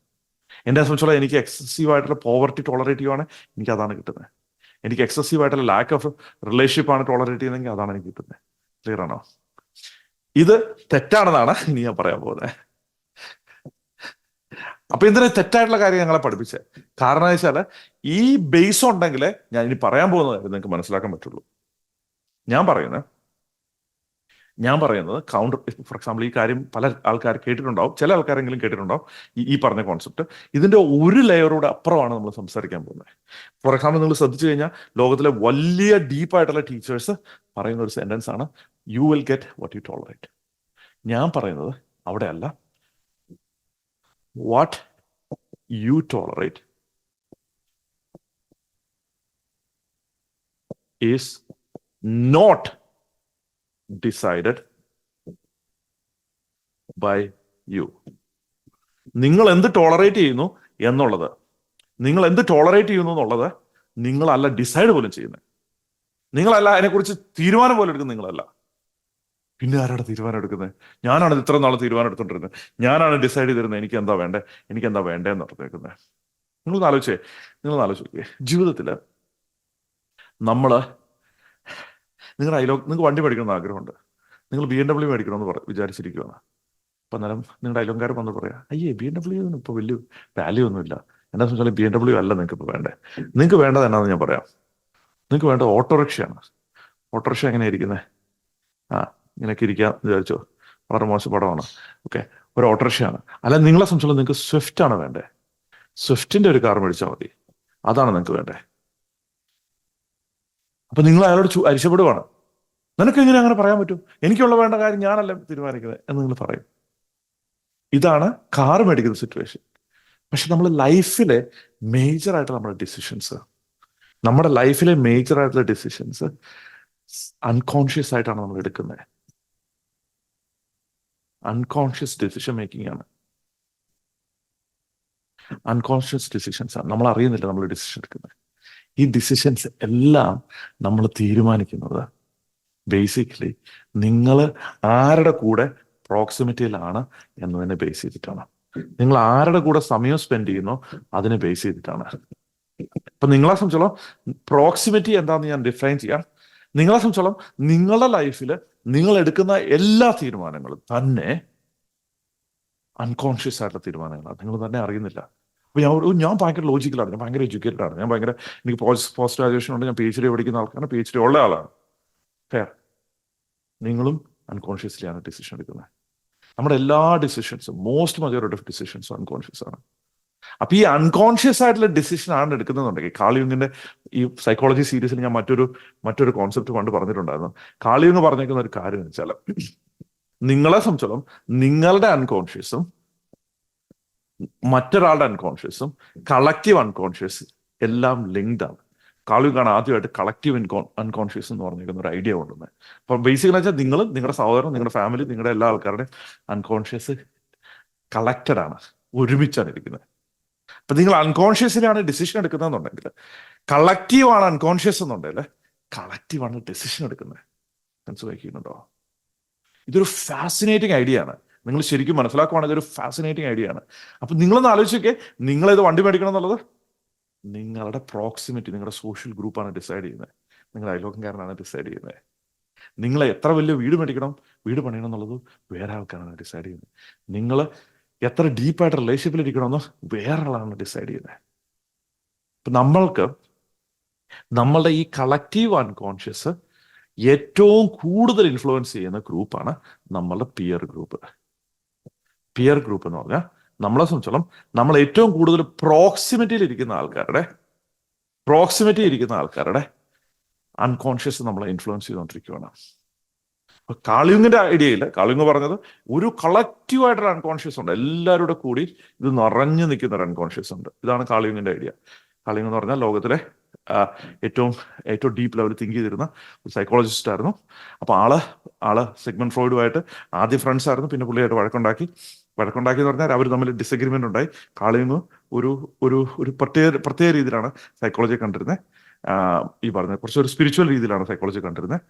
എന്നെ സംബന്ധിച്ചോളം എനിക്ക് എക്സസീവ് ആയിട്ടുള്ള പോവർട്ടി ടോളറേറ്റ് ചെയ്യുവാണെങ്കിൽ എനിക്ക് അതാണ് കിട്ടുന്നത്. എനിക്ക് എക്സസീവ് ആയിട്ടുള്ള ലാക്ക് ഓഫ് റിലേഷൻഷിപ്പ് ആണ് ടോളറേറ്റ് ചെയ്യുന്നതെങ്കിൽ അതാണ് എനിക്ക് കിട്ടുന്നത്. ക്ലിയർ ആണോ? ഇത് തെറ്റാണെന്നാണ് ഇനി ഞാൻ പറയാൻ പോകുന്നത്. അപ്പൊ ഇതിന് തെറ്റായിട്ടുള്ള കാര്യം ഞങ്ങളെ പഠിപ്പിച്ചത് കാരണം എന്ന് വെച്ചാൽ ഈ ബേസ് ഉണ്ടെങ്കിലേ ഞാൻ ഇനി പറയാൻ പോകുന്നത് നിങ്ങൾക്ക് മനസ്സിലാക്കാൻ പറ്റുള്ളൂ. ഞാൻ പറയുന്നത് കൗണ്ടർ, ഫോർ എക്സാമ്പിൾ ഈ കാര്യം പല ആൾക്കാർ കേട്ടിട്ടുണ്ടാവും, ചില ആൾക്കാരെങ്കിലും കേട്ടിട്ടുണ്ടാവും ഈ പറഞ്ഞ കോൺസെപ്റ്റ്. ഇതിന്റെ ഒരു ലെയറൂടെ അപ്പുറമാണ് നമ്മൾ സംസാരിക്കാൻ പോകുന്നത്. ഫോർ എക്സാമ്പിൾ നിങ്ങൾ ശ്രദ്ധിച്ചു കഴിഞ്ഞാൽ ലോകത്തിലെ വലിയ ഡീപ്പായിട്ടുള്ള ടീച്ചേഴ്സ് പറയുന്ന ഒരു സെന്റൻസ് ആണ് you will get what you tolerate. ഞാൻ പറയുന്നത് അവിടെ അല്ല. What you tolerate is not decided by you. നിങ്ങൾ എന്ത് ടോളറേറ്റ് ചെയ്യുന്നു എന്നുള്ളത്, നിങ്ങളല്ല ഡിസൈഡ് പോലും ചെയ്യുന്നത്. നിങ്ങളല്ല അതിനെക്കുറിച്ച് തീരുമാനം പോലും എടുക്കുന്നത്. നിങ്ങളല്ല. പിന്നെ ആരാണ് തീരുമാനം എടുക്കുന്നത്? ഞാനാണ് ഇത്ര നാൾ തീരുമാനം എടുത്തോണ്ടിരുന്നത്. ഞാനാണ് ഡിസൈഡ് ചെയ്തിരുന്നത് എനിക്ക് എന്താ വേണ്ടേന്ന് പറഞ്ഞേക്കുന്നത്. നിങ്ങളൊന്ന് ആലോചിച്ചേ. ജീവിതത്തിൽ നിങ്ങൾക്ക് വണ്ടി മേടിക്കണമെന്ന് ആഗ്രഹമുണ്ട്. നിങ്ങൾ BMW മേടിക്കണമെന്ന് വിചാരിച്ചിരിക്കുകയാണ്. അപ്പൊ അന്നേരം നിങ്ങളുടെ അയലോക്കാരൻ വന്ന് പറയാം, അയ്യേ BMW ഇപ്പൊ വലിയ വാല്യൂ ഒന്നുമില്ല. എന്താ വെച്ചാൽ BMW അല്ല നിങ്ങൾക്ക് ഇപ്പൊ വേണ്ടേ. നിങ്ങൾക്ക് വേണ്ടത് എന്നാന്ന് ഞാൻ പറയാം. നിങ്ങൾക്ക് വേണ്ടത് ഓട്ടോറിക്ഷയാണ്. ഓട്ടോറിക്ഷ എങ്ങനെയാ ഇരിക്കുന്നത്? ഇങ്ങനെയൊക്കെ ഇരിക്കാം വിചാരിച്ചോ, വളരെ മോശം പടമാണ്. ഓക്കെ, ഒരു ഓട്ടോറിക്ഷയാണ്. അല്ല, നിങ്ങളെ സംബന്ധിച്ചോളം നിങ്ങൾക്ക് സ്വിഫ്റ്റ് ആണ് വേണ്ടേ. സ്വിഫ്റ്റിന്റെ ഒരു കാർ മേടിച്ചാൽ മതി. അതാണ് നിങ്ങൾക്ക് വേണ്ടേ. അപ്പൊ നിങ്ങൾ അയാളോട് അരിശപ്പെടുവാണ്. നിനക്ക് എങ്ങനെ അങ്ങനെ പറയാൻ പറ്റും? എനിക്കുള്ള വേണ്ട കാര്യം ഞാനല്ല തീരുമാനിക്കുന്നത് എന്ന് നിങ്ങൾ പറയും. ഇതാണ് കാർ മേടിക്കുന്ന സിറ്റുവേഷൻ. പക്ഷെ നമ്മുടെ ലൈഫിലെ മേജർ ആയിട്ടുള്ള നമ്മുടെ ലൈഫിലെ മേജർ ആയിട്ടുള്ള ഡിസിഷൻസ് അൺകോൺഷ്യസ് ആയിട്ടാണ് നമ്മൾ എടുക്കുന്നത്. അൺകോൺഷ്യസ് ഡിസിഷൻ മേക്കിംഗ് ആണ്. അൺകോൺഷ്യസ് ഡിസിഷൻസ് ആണ്. നമ്മൾ അറിയുന്നില്ല നമ്മൾ ഡിസിഷൻ എടുക്കുന്നത്. ഈ ഡിസിഷൻസ് എല്ലാം നമ്മൾ തീരുമാനിക്കുന്നത് ബേസിക്കലി നിങ്ങൾ ആരുടെ കൂടെ പ്രോക്സിമിറ്റിയിലാണ് എന്നതിനെ ബേസ് ചെയ്തിട്ടാണ്. നിങ്ങൾ ആരുടെ കൂടെ സമയം സ്പെൻഡ് ചെയ്യുന്നോ അതിനെ ബേസ് ചെയ്തിട്ടാണ്. ഇപ്പൊ നിങ്ങളെ സംബന്ധിച്ചോളം പ്രോക്സിമിറ്റി എന്താണെന്ന് ഞാൻ ഡിഫൈൻ ചെയ്യാം. നിങ്ങളെ സംബന്ധിച്ചോളം നിങ്ങളുടെ ലൈഫിൽ നിങ്ങൾ എടുക്കുന്ന എല്ലാ തീരുമാനങ്ങളും തന്നെ അൺകോൺഷ്യസ് ആയിട്ടുള്ള തീരുമാനങ്ങളാണ്. നിങ്ങൾ തന്നെ അറിയുന്നില്ല. അപ്പൊ ഞാൻ ഭയങ്കര ലോജിക്കലാണ്, ഞാൻ ഭയങ്കര എഡ്യൂക്കേറ്റഡ് ആണ്, എനിക്ക് പോസ്റ്റ് ഗ്രാജുവേഷൻ ഉണ്ട്, ഞാൻ PhD പഠിക്കുന്ന ആൾക്കാണ്, PhD ഉള്ള ആളാണ്. ഫെയർ. നിങ്ങളും അൺകോൺഷ്യസ്ലി ആണ് ഡിസിഷൻ എടുക്കുന്നത്. നമ്മുടെ എല്ലാ ഡിസിഷൻസും, മോസ്റ്റ് മജോറിറ്റി ഓഫ് ഡിസിഷൻസും അൺകോൺഷ്യസ് ആണ്. അപ്പൊ ഈ അൺകോൺഷ്യസ് ആയിട്ടുള്ള ഡിസിഷൻ ആണ് എടുക്കുന്നതെന്നുണ്ടെങ്കിൽ, കാളിയുങ്ങിന്റെ ഈ സൈക്കോളജി സീരീസിൽ ഞാൻ മറ്റൊരു കോൺസെപ്റ്റ് പണ്ട് പറഞ്ഞിട്ടുണ്ടായിരുന്നു. കാളിയുങ് പറഞ്ഞേക്കുന്ന ഒരു കാര്യം എന്ന് വെച്ചാൽ, നിങ്ങളെ സംബന്ധിച്ചോളം നിങ്ങളുടെ അൺകോൺഷ്യസും മറ്റൊരാളുടെ അൺകോൺഷ്യസും കളക്റ്റീവ് അൺകോൺഷ്യസ് എല്ലാം ലിങ്ക്ഡ് ആണ്. കാളിയുങ്ങാണ് ആദ്യമായിട്ട് കളക്റ്റീവ് അൺകോൺഷ്യസ് എന്ന് പറഞ്ഞിരിക്കുന്ന ഒരു ഐഡിയ കൊണ്ടുവന്നത്. അപ്പൊ ബേസിക്കലി വെച്ചാൽ നിങ്ങൾ, നിങ്ങളുടെ സഹോദരൻ, നിങ്ങളുടെ ഫാമിലി, നിങ്ങളുടെ എല്ലാ ആൾക്കാരുടെയും അൺകോൺഷ്യസ് കളക്റ്റഡ് ആണ്, ഒരുമിച്ചാണ് ഇരിക്കുന്നത്. അപ്പൊ നിങ്ങൾ അൺകോൺഷ്യസിലാണ് ഡിസിഷൻ എടുക്കുന്നതെന്നുണ്ടെങ്കിൽ, കളക്റ്റീവ് ആണ് അൺകോൺഷ്യസ് എന്നുണ്ടെങ്കിൽ കളക്റ്റീവ് ആണ് ഡിസിഷൻ എടുക്കുന്നത്. മനസ്സിലാക്കിയിട്ടുണ്ടോ? ഇതൊരു ഫാസിനേറ്റിംഗ് ഐഡിയ ആണ്. നിങ്ങൾ ശരിക്കും മനസ്സിലാക്കുവാണെങ്കിൽ ഇതൊരു ഫാസിനേറ്റിംഗ് ഐഡിയ ആണ്. അപ്പൊ നിങ്ങളൊന്ന് ആലോചിച്ചൊക്കെ, നിങ്ങളേത് വണ്ടി മേടിക്കണം എന്നുള്ളത് നിങ്ങളുടെ പ്രോക്സിമിറ്റി, നിങ്ങളുടെ സോഷ്യൽ ഗ്രൂപ്പാണ് ഡിസൈഡ് ചെയ്യുന്നത്. നിങ്ങളുടെ അയൽവക്കംകാരനാണ് ഡിസൈഡ് ചെയ്യുന്നത്. നിങ്ങൾ എത്ര വലിയ വീട് മേടിക്കണം, വീട് പണിയണം എന്നുള്ളത് വേറെ ആൾക്കാരാണ് ഡിസൈഡ് ചെയ്യുന്നത്. നിങ്ങൾ എത്ര ഡീപ്പായിട്ട് റിലേഷൻഷിപ്പിൽ ഇരിക്കണമെന്ന് വേറെ ആളാണ് ഡിസൈഡ് ചെയ്യുന്നത്. അപ്പൊ നമ്മളുടെ ഈ കളക്റ്റീവ് അൺകോൺഷ്യസ് ഏറ്റവും കൂടുതൽ ഇൻഫ്ലുവൻസ് ചെയ്യുന്ന ഗ്രൂപ്പാണ് നമ്മളുടെ പിയർ ഗ്രൂപ്പ്. പിയർ ഗ്രൂപ്പ് എന്ന് പറഞ്ഞാൽ നമ്മളെ സംബന്ധിച്ചോളം നമ്മൾ ഏറ്റവും കൂടുതൽ പ്രോക്സിമിറ്റിയിൽ ഇരിക്കുന്ന ആൾക്കാരുടെ അൺകോൺഷ്യസ് നമ്മളെ ഇൻഫ്ലുവൻസ് ചെയ്തുകൊണ്ടിരിക്കുകയാണ്. കാളിയുങ്ങിന്റെ ഐഡിയയിൽ കാളിയുങ് പറഞ്ഞത് ഒരു കളക്റ്റീവ് ആയിട്ടൊരു അൺകോൺഷ്യസ് ഉണ്ട്, എല്ലാവരുടെ കൂടി ഇത് നിറഞ്ഞു നിൽക്കുന്ന ഒരു അൺകോൺഷ്യസ് ഉണ്ട്. ഇതാണ് കാളിയുങ്ങിന്റെ ഐഡിയ. കാളിയുങ് എന്ന് പറഞ്ഞാൽ ലോകത്തിലെ ഏറ്റവും ഡീപ്പ് ലെവലിൽ തിങ്ക് ചെയ്തിരുന്ന ഒരു സൈക്കോളജിസ്റ്റ് ആയിരുന്നു. അപ്പൊ ആള് സിഗ്മണ്ട് ഫ്രോയിഡുമായിട്ട് ആദ്യം ഫ്രണ്ട്സ് ആയിരുന്നു, പിന്നെ പുള്ളിയായിട്ട് വഴക്കുണ്ടാക്കി എന്ന് പറഞ്ഞാൽ അവർ തമ്മിൽ ഡിസഗ്രിമെന്റ് ഉണ്ടായി. കാളിയുങ് ഒരു പ്രത്യേക രീതിയിലാണ് സൈക്കോളജിയെ കണ്ടിരുന്നത്. ഈ പറഞ്ഞ കുറച്ചൊരു സ്പിരിച്വൽ രീതിയിലാണ് സൈക്കോളജി കണ്ടിരുന്നത്.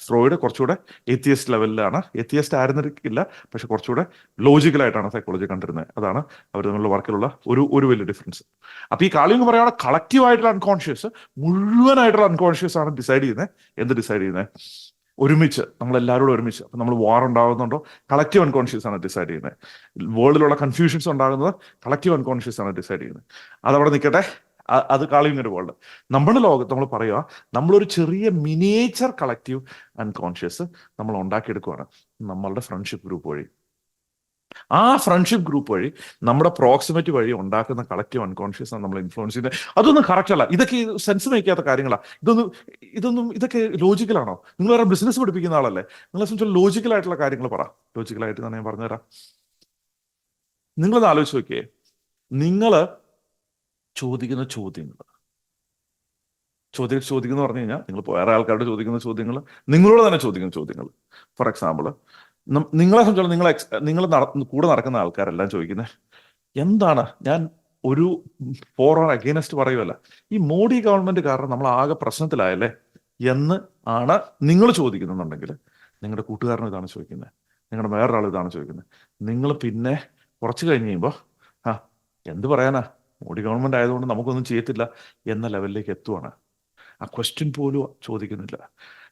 ഫ്രോയിഡ് കുറച്ചുകൂടെ എത്തിയസ്റ്റ് ലെവലിലാണ്, എത്തിയസ്റ്റ് ആയിരുന്നില്ല, പക്ഷെ കുറച്ചുകൂടെ ലോജിക്കലായിട്ടാണ് സൈക്കോളജി കണ്ടിരുന്നത്. അതാണ് അവർ തമ്മിലുള്ള വർക്കിലുള്ള ഒരു വലിയ ഡിഫറൻസ്. അപ്പൊ ഈ കാളിയുങ് പറയുകയാണ്, കളക്റ്റീവ് ആയിട്ടുള്ള അൺകോൺഷ്യസ്, മുഴുവനായിട്ടുള്ള അൺകോൺഷ്യസ് ആണ് ഡിസൈഡ് ചെയ്യുന്നത്. ഒരുമിച്ച്, നമ്മളെല്ലാവരോടും ഒരുമിച്ച്. അപ്പൊ നമ്മൾ വാർ ഉണ്ടാകുന്നുണ്ടോ, കളക്റ്റീവ് അൺകോൺഷ്യസ് ആണ് ഡിസൈഡ് ചെയ്യുന്നത്. വേൾഡിലുള്ള കൺഫ്യൂഷൻസ് ഉണ്ടാകുന്നത് കളക്റ്റീവ് അൺകോൺഷ്യസ് ആണ് ഡിസൈഡ് ചെയ്യുന്നത്. അതവിടെ നിൽക്കട്ടെ, അത് കാളിയുങ്ങിന്റെ വേൾഡ്. നമ്മുടെ ലോകത്ത് നമ്മൾ പറയുക, നമ്മളൊരു ചെറിയ മിനിയേച്ചർ കളക്റ്റീവ് അൺകോൺഷ്യസ് നമ്മൾ ഉണ്ടാക്കിയെടുക്കുകയാണ് നമ്മളുടെ ഫ്രണ്ട്ഷിപ്പ് ഗ്രൂപ്പ് വഴി. ആ ഫ്രണ്ട്ഷിപ്പ് ഗ്രൂപ്പ് വഴി, നമ്മുടെ പ്രോക്സിമിറ്റി വഴി ഉണ്ടാക്കുന്ന കളക്റ്റീവ് അൺകോൺഷ്യസ് ആണ് നമ്മൾ ഇൻഫ്ലുവൻസ് ചെയ്യുന്നത്. അതൊന്നും കറക്റ്റ് അല്ല. ഇതൊക്കെ സെൻസ് മേക്കാത്ത കാര്യങ്ങളാണ്. ഇതൊക്കെ ലോജിക്കലാണോ? നിങ്ങൾ വേറെ ബിസിനസ് പഠിപ്പിക്കുന്ന ആളല്ലേ? നിങ്ങളെ സംബന്ധിച്ച് ലോജിക്കലായിട്ടുള്ള കാര്യങ്ങൾ പറ. ലോജിക്കലായിട്ട് ഞാൻ പറഞ്ഞുതരാം. നിങ്ങളൊന്ന് ആലോചിച്ച് നോക്കിയേ, നിങ്ങൾ ചോദിക്കുന്ന ചോദ്യങ്ങൾ പറഞ്ഞു കഴിഞ്ഞാൽ, നിങ്ങൾ വേറെ ആൾക്കാരോട് ചോദിക്കുന്ന ചോദ്യങ്ങൾ, നിങ്ങളോട് തന്നെ ചോദിക്കുന്ന ചോദ്യങ്ങൾ. ഫോർ എക്സാമ്പിൾ, നിങ്ങളെ സംബന്ധിച്ചോളം നിങ്ങൾ കൂടെ നടക്കുന്ന ആൾക്കാരെല്ലാം ചോദിക്കുന്നത് എന്താണ്, ഞാൻ ഒരു ഫോർ ഓർ അഗെയിൻസ്റ്റ് പറയുമല്ല, ഈ മോഡി ഗവൺമെന്റ് കാരണം നമ്മൾ ആകെ പ്രശ്നത്തിലായല്ലേ എന്ന് ആണ് നിങ്ങൾ ചോദിക്കുന്നുണ്ടെങ്കിൽ, നിങ്ങളുടെ കൂട്ടുകാരനും ഇതാണ് ചോദിക്കുന്നത്, നിങ്ങളുടെ വേറൊരാൾ ഇതാണ് ചോദിക്കുന്നത്. നിങ്ങൾ പിന്നെ കുറച്ച് കഴിഞ്ഞ് കഴിയുമ്പോൾ എന്ത് പറയാനാ, മോഡി ഗവൺമെന്റ് ആയതുകൊണ്ട് നമുക്കൊന്നും ചെയ്യത്തില്ല എന്ന ലെവലിലേക്ക് എത്തുവാണ്. ആ ക്വസ്റ്റ്യൻ പോലും ചോദിക്കുന്നില്ല.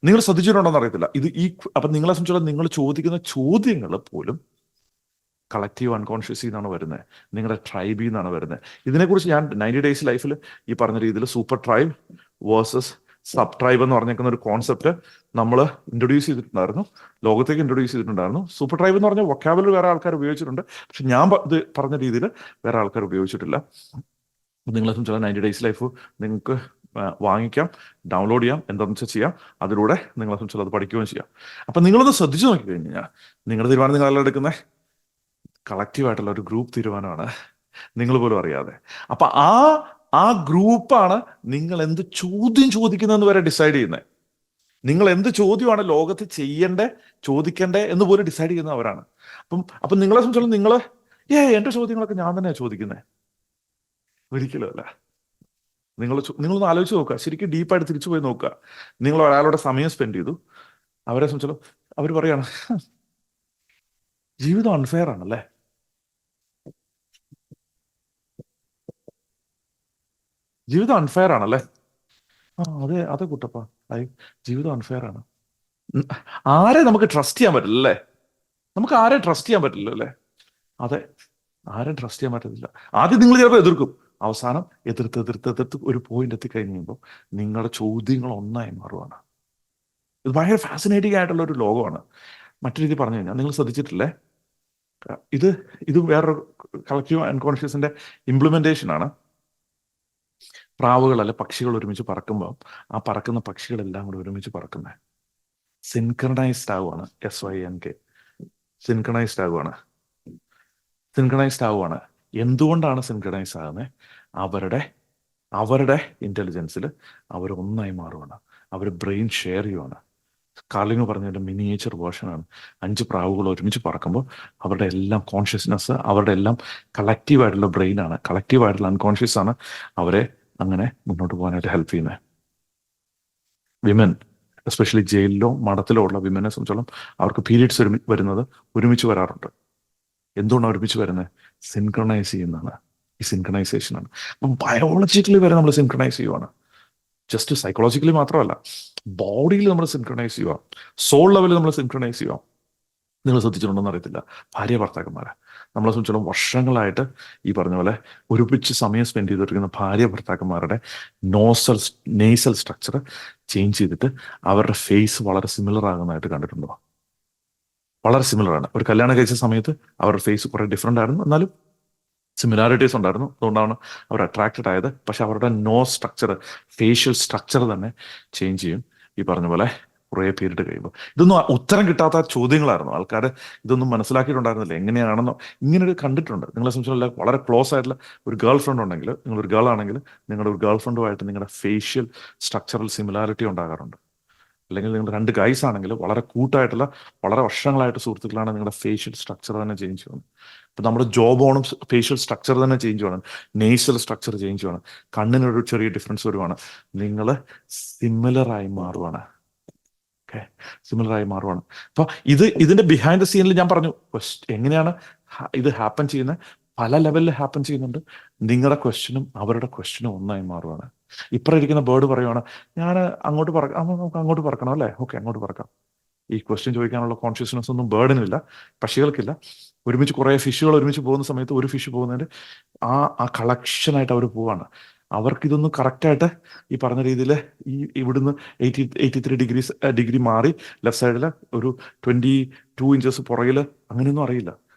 നിങ്ങൾ ശ്രദ്ധിച്ചിട്ടുണ്ടോന്ന് അറിയത്തില്ല. അപ്പൊ നിങ്ങളെ സംബന്ധിച്ചോളം നിങ്ങൾ ചോദിക്കുന്ന ചോദ്യങ്ങൾ പോലും കളക്റ്റീവ് അൺകോൺഷ്യസിൽ നിന്നാണ് വരുന്നത്, നിങ്ങളുടെ ട്രൈബിൽ നിന്നാണ് വരുന്നത്. ഇതിനെക്കുറിച്ച് ഞാൻ 90 Days ലൈഫിൽ ഈ പറഞ്ഞ രീതിയിൽ super tribe versus sub tribe എന്ന് പറഞ്ഞേക്കുന്ന ഒരു കോൺസെപ്റ്റ് നമ്മൾ ഇൻട്രൊഡ്യൂസ് ചെയ്തിട്ടുണ്ടായിരുന്നു, ലോകത്തേക്ക് ഇൻട്രൊഡ്യൂസ് ചെയ്തിട്ടുണ്ടായിരുന്നു. സൂപ്പർ ട്രൈബ് എന്ന് പറഞ്ഞ വൊക്കാബുലറി വേറെ ആൾക്കാർ ഉപയോഗിച്ചിട്ടുണ്ട്, പക്ഷെ ഞാൻ ഇത് പറഞ്ഞ രീതിയിൽ വേറെ ആൾക്കാർ ഉപയോഗിച്ചിട്ടില്ല. നിങ്ങളെ സംബന്ധിച്ചുള്ള 90 Days ലൈഫ് നിങ്ങൾക്ക് വാങ്ങിക്കാം, ഡൗൺലോഡ് ചെയ്യാം, എന്താണെന്ന് വെച്ചാൽ ചെയ്യാം. അതിലൂടെ നിങ്ങളെ സംബന്ധിച്ചുള്ള അത് പഠിക്കുകയും ചെയ്യാം. അപ്പൊ നിങ്ങളൊന്ന് ശ്രദ്ധിച്ചു നോക്കി കഴിഞ്ഞാൽ, നിങ്ങളുടെ തീരുമാനം നിങ്ങളെല്ലാം എടുക്കുന്നത് കളക്റ്റീവായിട്ടുള്ള ഒരു ഗ്രൂപ്പ് തീരുമാനമാണ്, നിങ്ങൾ പോലും അറിയാതെ. അപ്പൊ ആ ഗ്രൂപ്പാണ് നിങ്ങൾ എന്ത് ചോദ്യം ചോദിക്കുന്നതെന്ന് വരെ ഡിസൈഡ് ചെയ്യുന്നത്. നിങ്ങൾ എന്ത് ചോദ്യമാണ് ലോകത്ത് ചോദിക്കണ്ടേ എന്ന് പോലും ഡിസൈഡ് ചെയ്യുന്നത് അവരാണ്. അപ്പം നിങ്ങളെ സംബന്ധിച്ചോളം എന്റെ ചോദ്യങ്ങളൊക്കെ ഞാൻ തന്നെയാണ് ചോദിക്കുന്നത്, ഒരിക്കലും അല്ല. നിങ്ങളൊന്ന് ആലോചിച്ച് നോക്കുക, ശരിക്കും ഡീപ്പായിട്ട് തിരിച്ചു പോയി നോക്കുക. നിങ്ങൾ ഒരാളുടെ സമയം സ്പെൻഡ് ചെയ്തു, അവരെ സംബന്ധിച്ചോളം അവർ പറയാണ് ജീവിതം അൺഫെയർ ആണല്ലേ, ജീവിതം അൺഫെയർ ആണല്ലേ. അതെ കുട്ടപ്പ, ജീവിതം അൺഫെയർ ആണ്. ആരെ നമുക്ക് ട്രസ്റ്റ് ചെയ്യാൻ പറ്റില്ല അല്ലേ? നമുക്ക് ആരെ ട്രസ്റ്റ് ചെയ്യാൻ പറ്റില്ല അല്ലേ? അതെ, ആരും ട്രസ്റ്റ് ചെയ്യാൻ പറ്റത്തില്ല. ആദ്യം നിങ്ങൾ ചിലപ്പോൾ എതിർക്കും, അവസാനം എതിർത്ത് ഒരു പോയിന്റ് എത്തിക്കഴിഞ്ഞുമ്പോൾ നിങ്ങളുടെ ചോദ്യങ്ങൾ ഒന്നായി മാറുവാണ്. ഇത് ഭയങ്കര ഫാസിനേറ്റിംഗ് ആയിട്ടുള്ള ഒരു ലോകമാണ്. മറ്റു രീതി പറഞ്ഞു കഴിഞ്ഞാൽ, നിങ്ങൾ ശ്രദ്ധിച്ചിട്ടില്ലേ, ഇത് ഇത് വേറൊരു കളക്റ്റീവ് അൺകോൺഷ്യസിന്റെ ഇംപ്ലിമെന്റേഷൻ ആണ്. പ്രാവുകൾ അല്ലെ പക്ഷികൾ ഒരുമിച്ച് പറക്കുമ്പോൾ ആ പറക്കുന്ന പക്ഷികളെല്ലാം കൂടെ ഒരുമിച്ച് പറക്കുന്നത് സിൻക്രണൈസ്ഡ് ആവുകയാണ്. SYNK സിൻക്രണൈസ്ഡ് ആവുകയാണ്. സിൻക്രണൈസ്ഡ് ആവുകയാണ്. എന്തുകൊണ്ടാണ് സിൻക്രണൈസ് ആകുന്നത്? അവരുടെ ഇന്റലിജൻസിൽ അവർ ഒന്നായി മാറുകയാണ്. അവർ ബ്രെയിൻ ഷെയർ ചെയ്യുവാണ്. കാർലിംഗ് പറഞ്ഞതിൻ്റെ മിനിയേച്ചർ വേർഷനാണ്. 5 പ്രാവുകൾ ഒരുമിച്ച് പറക്കുമ്പോൾ അവരുടെ എല്ലാം കോൺഷ്യസ്നെസ്, അവരുടെ എല്ലാം കളക്റ്റീവായിട്ടുള്ള ബ്രെയിനാണ്, കളക്റ്റീവായിട്ടുള്ള അൺകോൺഷ്യസ് ആണ് അവരെ അങ്ങനെ മുന്നോട്ട് പോകാനായിട്ട് ഹെൽപ്പ് ചെയ്യുന്നത്. വിമൻ എസ്പെഷ്യലി ജയിലിലോ മഠത്തിലോ ഉള്ള വിമനെ സംബന്ധിച്ചോളം അവർക്ക് പീരീഡ്സ് വരുന്നത് ഒരുമിച്ച് വരാറുണ്ട്. എന്തുകൊണ്ടാണ് ഒരുമിച്ച് വരുന്നത്? സിൻക്രണൈസ് ചെയ്യുന്നതാണ്. ഈ സിൻക്രണൈസേഷനാണ്. അപ്പം ബയോളജിക്കലി വരെ നമ്മൾ സിൻക്രണൈസ് ചെയ്യുവാണ്. ജസ്റ്റ് സൈക്കോളജിക്കലി മാത്രമല്ല, ബോഡിയിൽ നമ്മൾ സിൻക്രണൈസ് ചെയ്യുക, സോൾ ലെവലിൽ നമ്മൾ സിൻക്രണൈസ് ചെയ്യുക. നിങ്ങൾ ശ്രദ്ധിച്ചിട്ടുണ്ടെന്ന് അറിയത്തില്ല, ഭാര്യ ഭർത്താക്കന്മാരെ നമ്മളെ സംബന്ധിച്ചോളം വർഷങ്ങളായിട്ട് ഈ പറഞ്ഞ പോലെ ഒരുമിച്ച് സമയം സ്പെൻഡ് ചെയ്തിരിക്കുന്ന ഭാര്യ ഭർത്താക്കന്മാരുടെ നെയ്സൽ സ്ട്രക്ചർ ചേഞ്ച് ചെയ്തിട്ട് അവരുടെ ഫേസ് വളരെ സിമിലർ ആകുന്നതായിട്ട് കണ്ടിട്ടുണ്ടോ? വളരെ സിമിലർ ആണ്. ഒരു കല്യാണം കഴിച്ച സമയത്ത് അവരുടെ ഫേസ് കുറെ ഡിഫറെൻ്റ് ആയിരുന്നു, എന്നാലും സിമിലാരിറ്റീസ് ഉണ്ടായിരുന്നു. അതുകൊണ്ടാണ് അവർ അട്രാക്റ്റഡ് ആയത്. പക്ഷെ അവരുടെ സ്ട്രക്ചർ, ഫേഷ്യൽ സ്ട്രക്ചർ തന്നെ ചേഞ്ച് ചെയ്യും ഈ പറഞ്ഞ പോലെ കുറേ പീരീഡ് കഴിയുമ്പോൾ. ഇതൊന്നും ഉത്തരം കിട്ടാത്ത ചോദ്യങ്ങളായിരുന്നു. ആൾക്കാർ ഇതൊന്നും മനസ്സിലാക്കിയിട്ടുണ്ടായിരുന്നില്ല എങ്ങനെയാണെന്നോ. ഇങ്ങനെ കണ്ടിട്ടുണ്ട്. നിങ്ങളെ സംബന്ധിച്ചുള്ള വളരെ ക്ലോസ് ആയിട്ടുള്ള ഒരു ഗേൾ ഫ്രണ്ട് ഉണ്ടെങ്കിൽ, നിങ്ങളൊരു ഗേൾ ആണെങ്കിൽ നിങ്ങളുടെ ഒരു ഗേൾ ഫ്രണ്ടുമായിട്ട് നിങ്ങളുടെ ഫേഷ്യൽ സ്ട്രക്ചറൽ സിമിലാരിറ്റി ഉണ്ടാകാറുണ്ട്. അല്ലെങ്കിൽ നിങ്ങൾ 2 ഗൈസ് ആണെങ്കിൽ വളരെ കൂട്ടായിട്ടുള്ള വളരെ വർഷങ്ങളായിട്ട് സുഹൃത്തുക്കളാണ്, നിങ്ങളുടെ ഫേഷ്യൽ സ്ട്രക്ചർ തന്നെ ചേഞ്ച് ചെയ്യണം. ഇപ്പം നമ്മുടെ ജോ ബോണും ഫേഷ്യൽ സ്ട്രക്ചർ തന്നെ ചേഞ്ച് ചെയ്യണം, നെയ്സൽ സ്ട്രക്ചർ ചേഞ്ച് ചെയ്യണം, കണ്ണിനൊരു ചെറിയ ഡിഫറൻസ് വരുവാണ്. നിങ്ങൾ സിമിലറായി മാറുവാണ്. ഓക്കെ, സിമിലറായി മാറുവാണ്. അപ്പോൾ ഇതിന്റെ ബിഹൈൻഡ് ദ സീനിൽ ഞാൻ പറഞ്ഞു എങ്ങനെയാണ് ഇത് ഹാപ്പൻ ചെയ്യുന്നത്. പല ലെവലിൽ ഹാപ്പൻ ചെയ്യുന്നുണ്ട്. നിങ്ങളുടെ ക്വസ്റ്റ്യനും അവരുടെ ക്വസ്റ്റ്യനും ഒന്നായി മാറുവാണ്. ഇപ്പുറം ഇരിക്കുന്ന ബേർഡ് പറയുവാണ്, ഞാൻ അങ്ങോട്ട് പറക്കാം, നമുക്ക് അങ്ങോട്ട് പറക്കണം അല്ലേ, ഓക്കെ അങ്ങോട്ട് പറക്കാം. ഈ ക്വസ്റ്റ്യൻ ചോദിക്കാനുള്ള കോൺഷ്യസ്നെസ് ഒന്നും ബേർഡിനില്ല, പക്ഷികൾക്കില്ല. ഒരുമിച്ച് കുറേ ഫിഷുകൾ ഒരുമിച്ച് പോകുന്ന സമയത്ത് ഒരു ഫിഷ് പോകുന്നതിന് ആ കളക്ഷനായിട്ട് അവർ പോവാണ്. അവർക്കിതൊന്നും കറക്റ്റായിട്ട് ഈ പറഞ്ഞ രീതിയിൽ ഇവിടുന്ന് 83 ഡിഗ്രി മാറി ലെഫ്റ്റ് സൈഡിൽ ഒരു 22 ഇഞ്ചസ് പുറകിൽ അങ്ങനെയൊന്നും അറിയില്ല.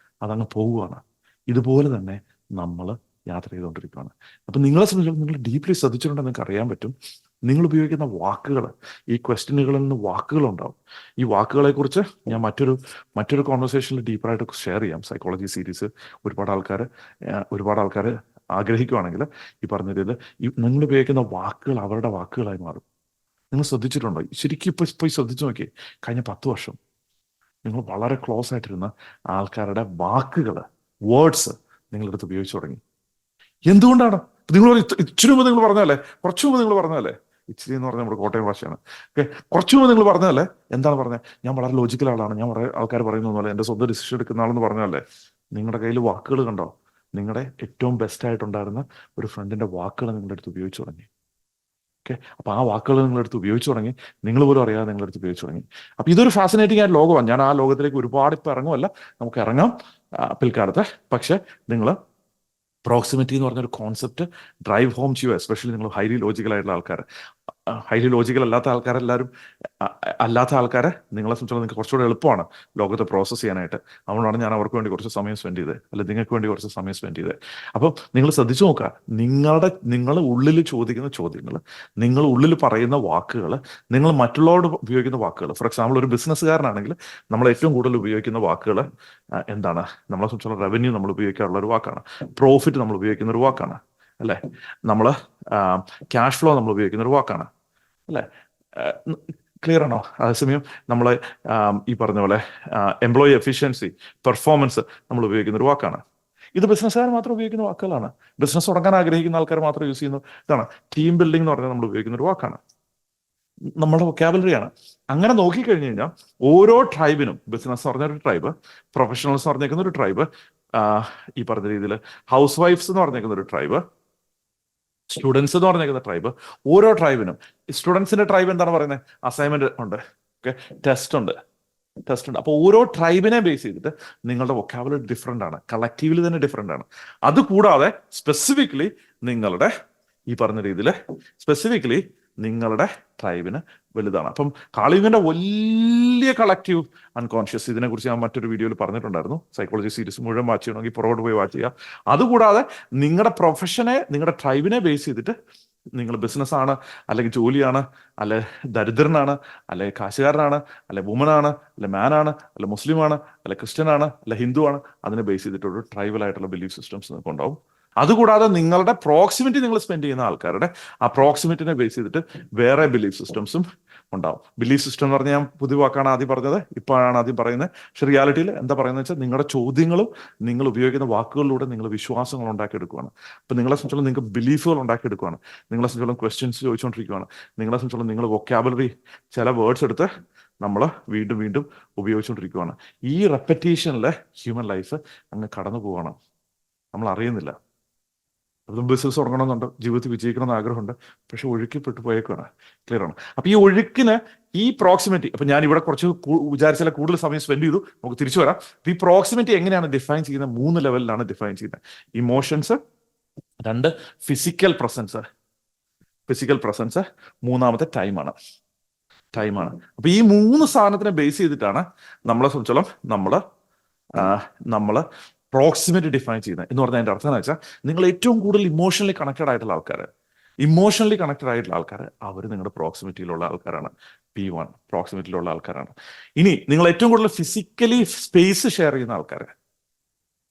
അതങ്ങ് പോവുകയാണ്. ഇതുപോലെ തന്നെ നമ്മൾ യാത്ര ചെയ്തുകൊണ്ടിരിക്കുകയാണ്. അപ്പം നിങ്ങളെ സംബന്ധിച്ചിടത്തോളം നിങ്ങൾ ഡീപ്ലി ശ്രദ്ധിച്ചിട്ടുണ്ടെങ്കിൽ നിങ്ങൾക്ക് അറിയാൻ പറ്റും, നിങ്ങൾ ഉപയോഗിക്കുന്ന വാക്കുകൾ, ഈ ക്വസ്റ്റ്യനുകളിൽ നിന്ന് വാക്കുകളുണ്ടാവും. ഈ വാക്കുകളെക്കുറിച്ച് ഞാൻ മറ്റൊരു കോൺവെർസേഷനിൽ ഡീപ്പറായിട്ട് ഷെയർ ചെയ്യാം. സൈക്കോളജി സീരീസ് ഒരുപാട് ആൾക്കാർ ആഗ്രഹിക്കുകയാണെങ്കിൽ ഈ പറഞ്ഞ രീതിയിൽ നിങ്ങൾ ഉപയോഗിക്കുന്ന വാക്കുകൾ അവരുടെ വാക്കുകളായി മാറും. നിങ്ങൾ ശ്രദ്ധിച്ചിട്ടുണ്ടോ? ശരിക്കും പോയി ശ്രദ്ധിച്ചു നോക്കി. കഴിഞ്ഞ 10 വർഷം നിങ്ങൾ വളരെ ക്ലോസ് ആയിട്ടിരുന്ന ആൾക്കാരുടെ വാക്കുകൾ, വേർഡ്സ് നിങ്ങളെടുത്ത് ഉപയോഗിച്ചു തുടങ്ങി. എന്തുകൊണ്ടാണ്? നിങ്ങൾ ഇച്ചിരി മുമ്പ് നിങ്ങൾ പറഞ്ഞല്ലേ, കുറച്ചു മുമ്പ് നിങ്ങൾ പറഞ്ഞല്ലേ, ഇച്ചിരി എന്ന് പറഞ്ഞാൽ നമ്മുടെ കോട്ടയം ഭാഷയാണ്. ഓക്കെ, കുറച്ചു മുമ്പ് നിങ്ങൾ പറഞ്ഞല്ലേ, എന്താണ് പറഞ്ഞത്? ഞാൻ വളരെ ലോജിക്കൽ ആളാണ്, ഞാൻ വളരെ ആൾക്കാർ പറയുന്ന പോലെ എൻ്റെ സ്വന്തം ഡിസിഷൻ എടുക്കുന്ന ആളെന്ന് പറഞ്ഞല്ലേ. നിങ്ങളുടെ കയ്യിൽ വാക്കുകൾ കണ്ടോ? നിങ്ങളുടെ ഏറ്റവും ബെസ്റ്റ് ആയിട്ടുണ്ടായിരുന്ന ഒരു ഫ്രണ്ടിന്റെ വാക്കുകൾ നിങ്ങളുടെ അടുത്ത് ഉപയോഗിച്ചു തുടങ്ങി. ഓക്കെ, അപ്പൊ ആ വാക്കുകൾ നിങ്ങളെടുത്ത് ഉപയോഗിച്ചു തുടങ്ങി, നിങ്ങൾ പോലും അറിയാതെ നിങ്ങളെടുത്ത് ഉപയോഗിച്ചു തുടങ്ങി. അപ്പൊ ഇതൊരു ഫാസിനേറ്റിംഗ് ആയ ലോകമാണ്. ഞാൻ ആ ലോകത്തിലേക്ക് ഒരുപാട് ഇപ്പം ഇറങ്ങുമല്ല, നമുക്ക് ഇറങ്ങാം പിൽക്കാലത്ത്. പക്ഷെ നിങ്ങൾ പ്രോക്സിമിറ്റി എന്ന് പറഞ്ഞൊരു കോൺസെപ്റ്റ് ഡ്രൈവ് ഹോം ചെയ്യുക. എസ്പെഷ്യലി നിങ്ങൾ ഹൈലി ലോജിക്കൽ ആയിട്ടുള്ള ആൾക്കാർ, ഹൈലി ലോജിക്കൽ അല്ലാത്ത ആൾക്കാരെ നിങ്ങളെ സംബന്ധിച്ചിടത്തോളം നിങ്ങൾക്ക് കുറച്ചുകൂടെ എളുപ്പമാണ് ലോകത്തെ പ്രോസസ്സ് ചെയ്യാനായിട്ട്. അതുകൊണ്ടാണ് ഞാൻ അവർക്ക് വേണ്ടി കുറച്ച് സമയം സ്പെൻഡ് ചെയ്തത്, അല്ലെങ്കിൽ നിങ്ങൾക്ക് വേണ്ടി കുറച്ച് സമയം സ്പെൻഡ് ചെയ്തത്. അപ്പം നിങ്ങൾ ശ്രദ്ധിച്ചു നോക്കുക, നിങ്ങൾ ഉള്ളിൽ ചോദിക്കുന്ന ചോദ്യങ്ങൾ, നിങ്ങൾ ഉള്ളിൽ പറയുന്ന വാക്കുകൾ, നിങ്ങൾ മറ്റുള്ളവരോട് ഉപയോഗിക്കുന്ന വാക്കുകൾ. ഫോർ എക്സാമ്പിൾ, ഒരു ബിസിനസ്സുകാരനാണെങ്കിൽ നമ്മൾ ഏറ്റവും കൂടുതൽ ഉപയോഗിക്കുന്ന വാക്കുകൾ എന്താണ്? നമ്മളെ സംബന്ധിച്ചിടത്തോളം റവന്യൂ നമ്മൾ ഉപയോഗിക്കാറുള്ള ഒരു വാക്കാണ്, പ്രോഫിറ്റ് നമ്മൾ ഉപയോഗിക്കുന്ന ഒരു വാക്കാണ് അല്ലേ, നമ്മൾ ക്യാഷ് ഫ്ലോ നമ്മൾ ഉപയോഗിക്കുന്ന ഒരു വാക്കാണ് അല്ലേ. ക്ലിയർ ആണോ? അതേസമയം നമ്മൾ ഈ പറഞ്ഞ പോലെ എംപ്ലോയി എഫിഷ്യൻസി, പെർഫോമൻസ് നമ്മൾ ഉപയോഗിക്കുന്ന ഒരു വാക്കാണ്. ഇത് ബിസിനസ്സുകാർ മാത്രം ഉപയോഗിക്കുന്ന വാക്കുകളാണ്. ബിസിനസ് തുടങ്ങാൻ ആഗ്രഹിക്കുന്ന ആൾക്കാർ മാത്രം യൂസ് ചെയ്യുന്ന ഇതാണ്. ടീം ബിൽഡിംഗ് എന്ന് പറഞ്ഞാൽ നമ്മൾ ഉപയോഗിക്കുന്ന ഒരു വാക്കാണ്, നമ്മുടെ വൊക്കാബുലറിയാണ്. അങ്ങനെ നോക്കിക്കഴിഞ്ഞു കഴിഞ്ഞാൽ ഓരോ ട്രൈബിനും, ബിസിനസ് എന്ന് പറഞ്ഞൊരു ട്രൈബ്, പ്രൊഫഷണൽസ് എന്ന് പറഞ്ഞേക്കുന്ന ഒരു ട്രൈബ്, ഈ പറഞ്ഞ രീതിയിൽ ഹൗസ് വൈഫ്സ് എന്ന് പറഞ്ഞേക്കുന്ന ഒരു ട്രൈബ്, സ്റ്റുഡൻസ് എന്ന് പറഞ്ഞേക്കുന്ന ട്രൈബ്, ഓരോ ട്രൈബിനും. സ്റ്റുഡൻസിന്റെ ട്രൈബ് എന്താണ് പറയുന്നത്? അസൈൻമെന്റ് ഉണ്ട്, ഓക്കെ, ടെസ്റ്റ് ഉണ്ട്. അപ്പോൾ ഓരോ ട്രൈബിനെ ബേസ് ചെയ്തിട്ട് നിങ്ങളുടെ വൊക്കാബുലറി ഡിഫറെൻ്റ് ആണ്, കളക്റ്റീവ്ലി തന്നെ ഡിഫറെൻ്റ് ആണ്. അതുകൂടാതെ സ്പെസിഫിക്കലി നിങ്ങളുടെ ഈ പറഞ്ഞ രീതിയിൽ നിങ്ങളുടെ ട്രൈബിന് വലുതാണ്. അപ്പം കാളിയുഗിന്റെ വലിയ കളക്റ്റീവ് അൺകോൺഷ്യസ്, ഇതിനെക്കുറിച്ച് ഞാൻ മറ്റൊരു വീഡിയോയിൽ പറഞ്ഞിട്ടുണ്ടായിരുന്നു. സൈക്കോളജി സീരീസ് മുഴുവൻ വാച്ച് ചെയ്യണമെങ്കിൽ പുറകോട്ട് പോയി വാച്ച് ചെയ്യുക. അതുകൂടാതെ നിങ്ങളുടെ പ്രൊഫഷനെ, നിങ്ങളുടെ ട്രൈബിനെ ബേസ് ചെയ്തിട്ട് നിങ്ങൾ ബിസിനസ്സാണ്, അല്ലെങ്കിൽ ജോലിയാണ്, അല്ലെ ദരിദ്രനാണ്, അല്ലെ കാശുകാരനാണ്, അല്ലെ വുമനാണ്, അല്ലെ മാനാണ്, അല്ലെ മുസ്ലിമാണ്, അല്ലെ ക്രിസ്ത്യനാണ്, അല്ലെ ഹിന്ദു ആണ്, അതിനെ ബേസ് ചെയ്തിട്ടൊരു ട്രൈബൽ ആയിട്ടുള്ള ബിലീഫ് സിസ്റ്റംസ് നിങ്ങൾക്ക് ഉണ്ടാവും. അതുകൂടാതെ നിങ്ങളുടെ പ്രോക്സിമിറ്റി, നിങ്ങൾ സ്പെൻഡ് ചെയ്യുന്ന ആൾക്കാരുടെ ആ പ്രോക്സിമിറ്റിനെ ബേസ് ചെയ്തിട്ട് വേറെ ബിലീഫ് സിസ്റ്റംസും ഉണ്ടാവും. ബിലീഫ് സിസ്റ്റം എന്ന് പറഞ്ഞാൽ ഞാൻ പുതിയ വാക്കാണ് ആദ്യം പറഞ്ഞത്, ഇപ്പോഴാണ് ആദ്യം പറയുന്നത്. പക്ഷെ റിയാലിറ്റിയിൽ എന്താ പറയുന്നത് വെച്ചാൽ, നിങ്ങളുടെ ചോദ്യങ്ങളും നിങ്ങൾ ഉപയോഗിക്കുന്ന വാക്കുകളിലൂടെ നിങ്ങൾ വിശ്വാസങ്ങൾ ഉണ്ടാക്കിയെടുക്കുകയാണ്. അപ്പം നിങ്ങളെ സംബന്ധിച്ചോളം നിങ്ങൾക്ക് ബിലീഫുകൾ ഉണ്ടാക്കിയെടുക്കുകയാണ്. നിങ്ങളെ സംബന്ധിച്ചോളം ക്വസ്റ്റ്യൻസ് ചോദിച്ചുകൊണ്ടിരിക്കുകയാണ്. നിങ്ങളെ സംബന്ധിച്ചോളം നിങ്ങൾ വൊക്കാബുലറി, ചില വേർഡ്സ് എടുത്ത് നമ്മൾ വീണ്ടും വീണ്ടും ഉപയോഗിച്ചുകൊണ്ടിരിക്കുകയാണ്. ഈ റെപ്പറ്റീഷനിൽ ഹ്യൂമൻ ലൈഫ് അങ്ങ് കടന്നു പോവുകയാണ്, നമ്മൾ അറിയുന്നില്ല. അതും ബിസിനസ് തുടങ്ങണമെന്നുണ്ട്, ജീവിതത്തിൽ വിജയിക്കണമെന്ന് ആഗ്രഹമുണ്ട്, പക്ഷെ ഒഴുക്കിപ്പെട്ടു പോയേക്കാണ്. ക്ലിയർ ആണ്. അപ്പൊ ഈ ഒഴുക്കിന് ഈ പ്രോക്സിമിറ്റി, അപ്പൊ ഞാൻ ഇവിടെ കുറച്ച് വിചാരിച്ചാൽ കൂടുതൽ സമയം സ്പെൻഡ് ചെയ്തു, നമുക്ക് തിരിച്ചു വരാം. ഈ പ്രോക്സിമിറ്റി എങ്ങനെയാണ് ഡിഫൈൻ ചെയ്യുന്നത്? 3 ലെവലിലാണ് ഡിഫൈൻ ചെയ്യുന്നത്. ഇമോഷൻസ്, 2 ഫിസിക്കൽ പ്രസൻസ്, മൂന്നാമത്തെ ടൈമാണ്. അപ്പൊ ഈ 3 സാധനത്തിനെ ബേസ് ചെയ്തിട്ടാണ് നമ്മളെ സംബന്ധിച്ചോളം നമ്മള് പ്രോക്സിമിറ്റി ഡിഫൈൻ ചെയ്യുന്നത്. എന്ന് പറഞ്ഞാൽ അതിന്റെ അർത്ഥം എന്ന് വെച്ചാൽ, നിങ്ങൾ ഏറ്റവും കൂടുതൽ ഇമോഷണലി കണക്റ്റഡ് ആയിട്ടുള്ള ആൾക്കാർ, അവർ നിങ്ങളുടെ പ്രോക്സിമിറ്റിയിലുള്ള ആൾക്കാരാണ്. P1 പ്രോക്സിമിറ്റിയിലുള്ള ആൾക്കാരാണ്. ഇനി നിങ്ങൾ ഏറ്റവും കൂടുതൽ ഫിസിക്കലി സ്പേസ് ഷെയർ ചെയ്യുന്ന ആൾക്കാർ,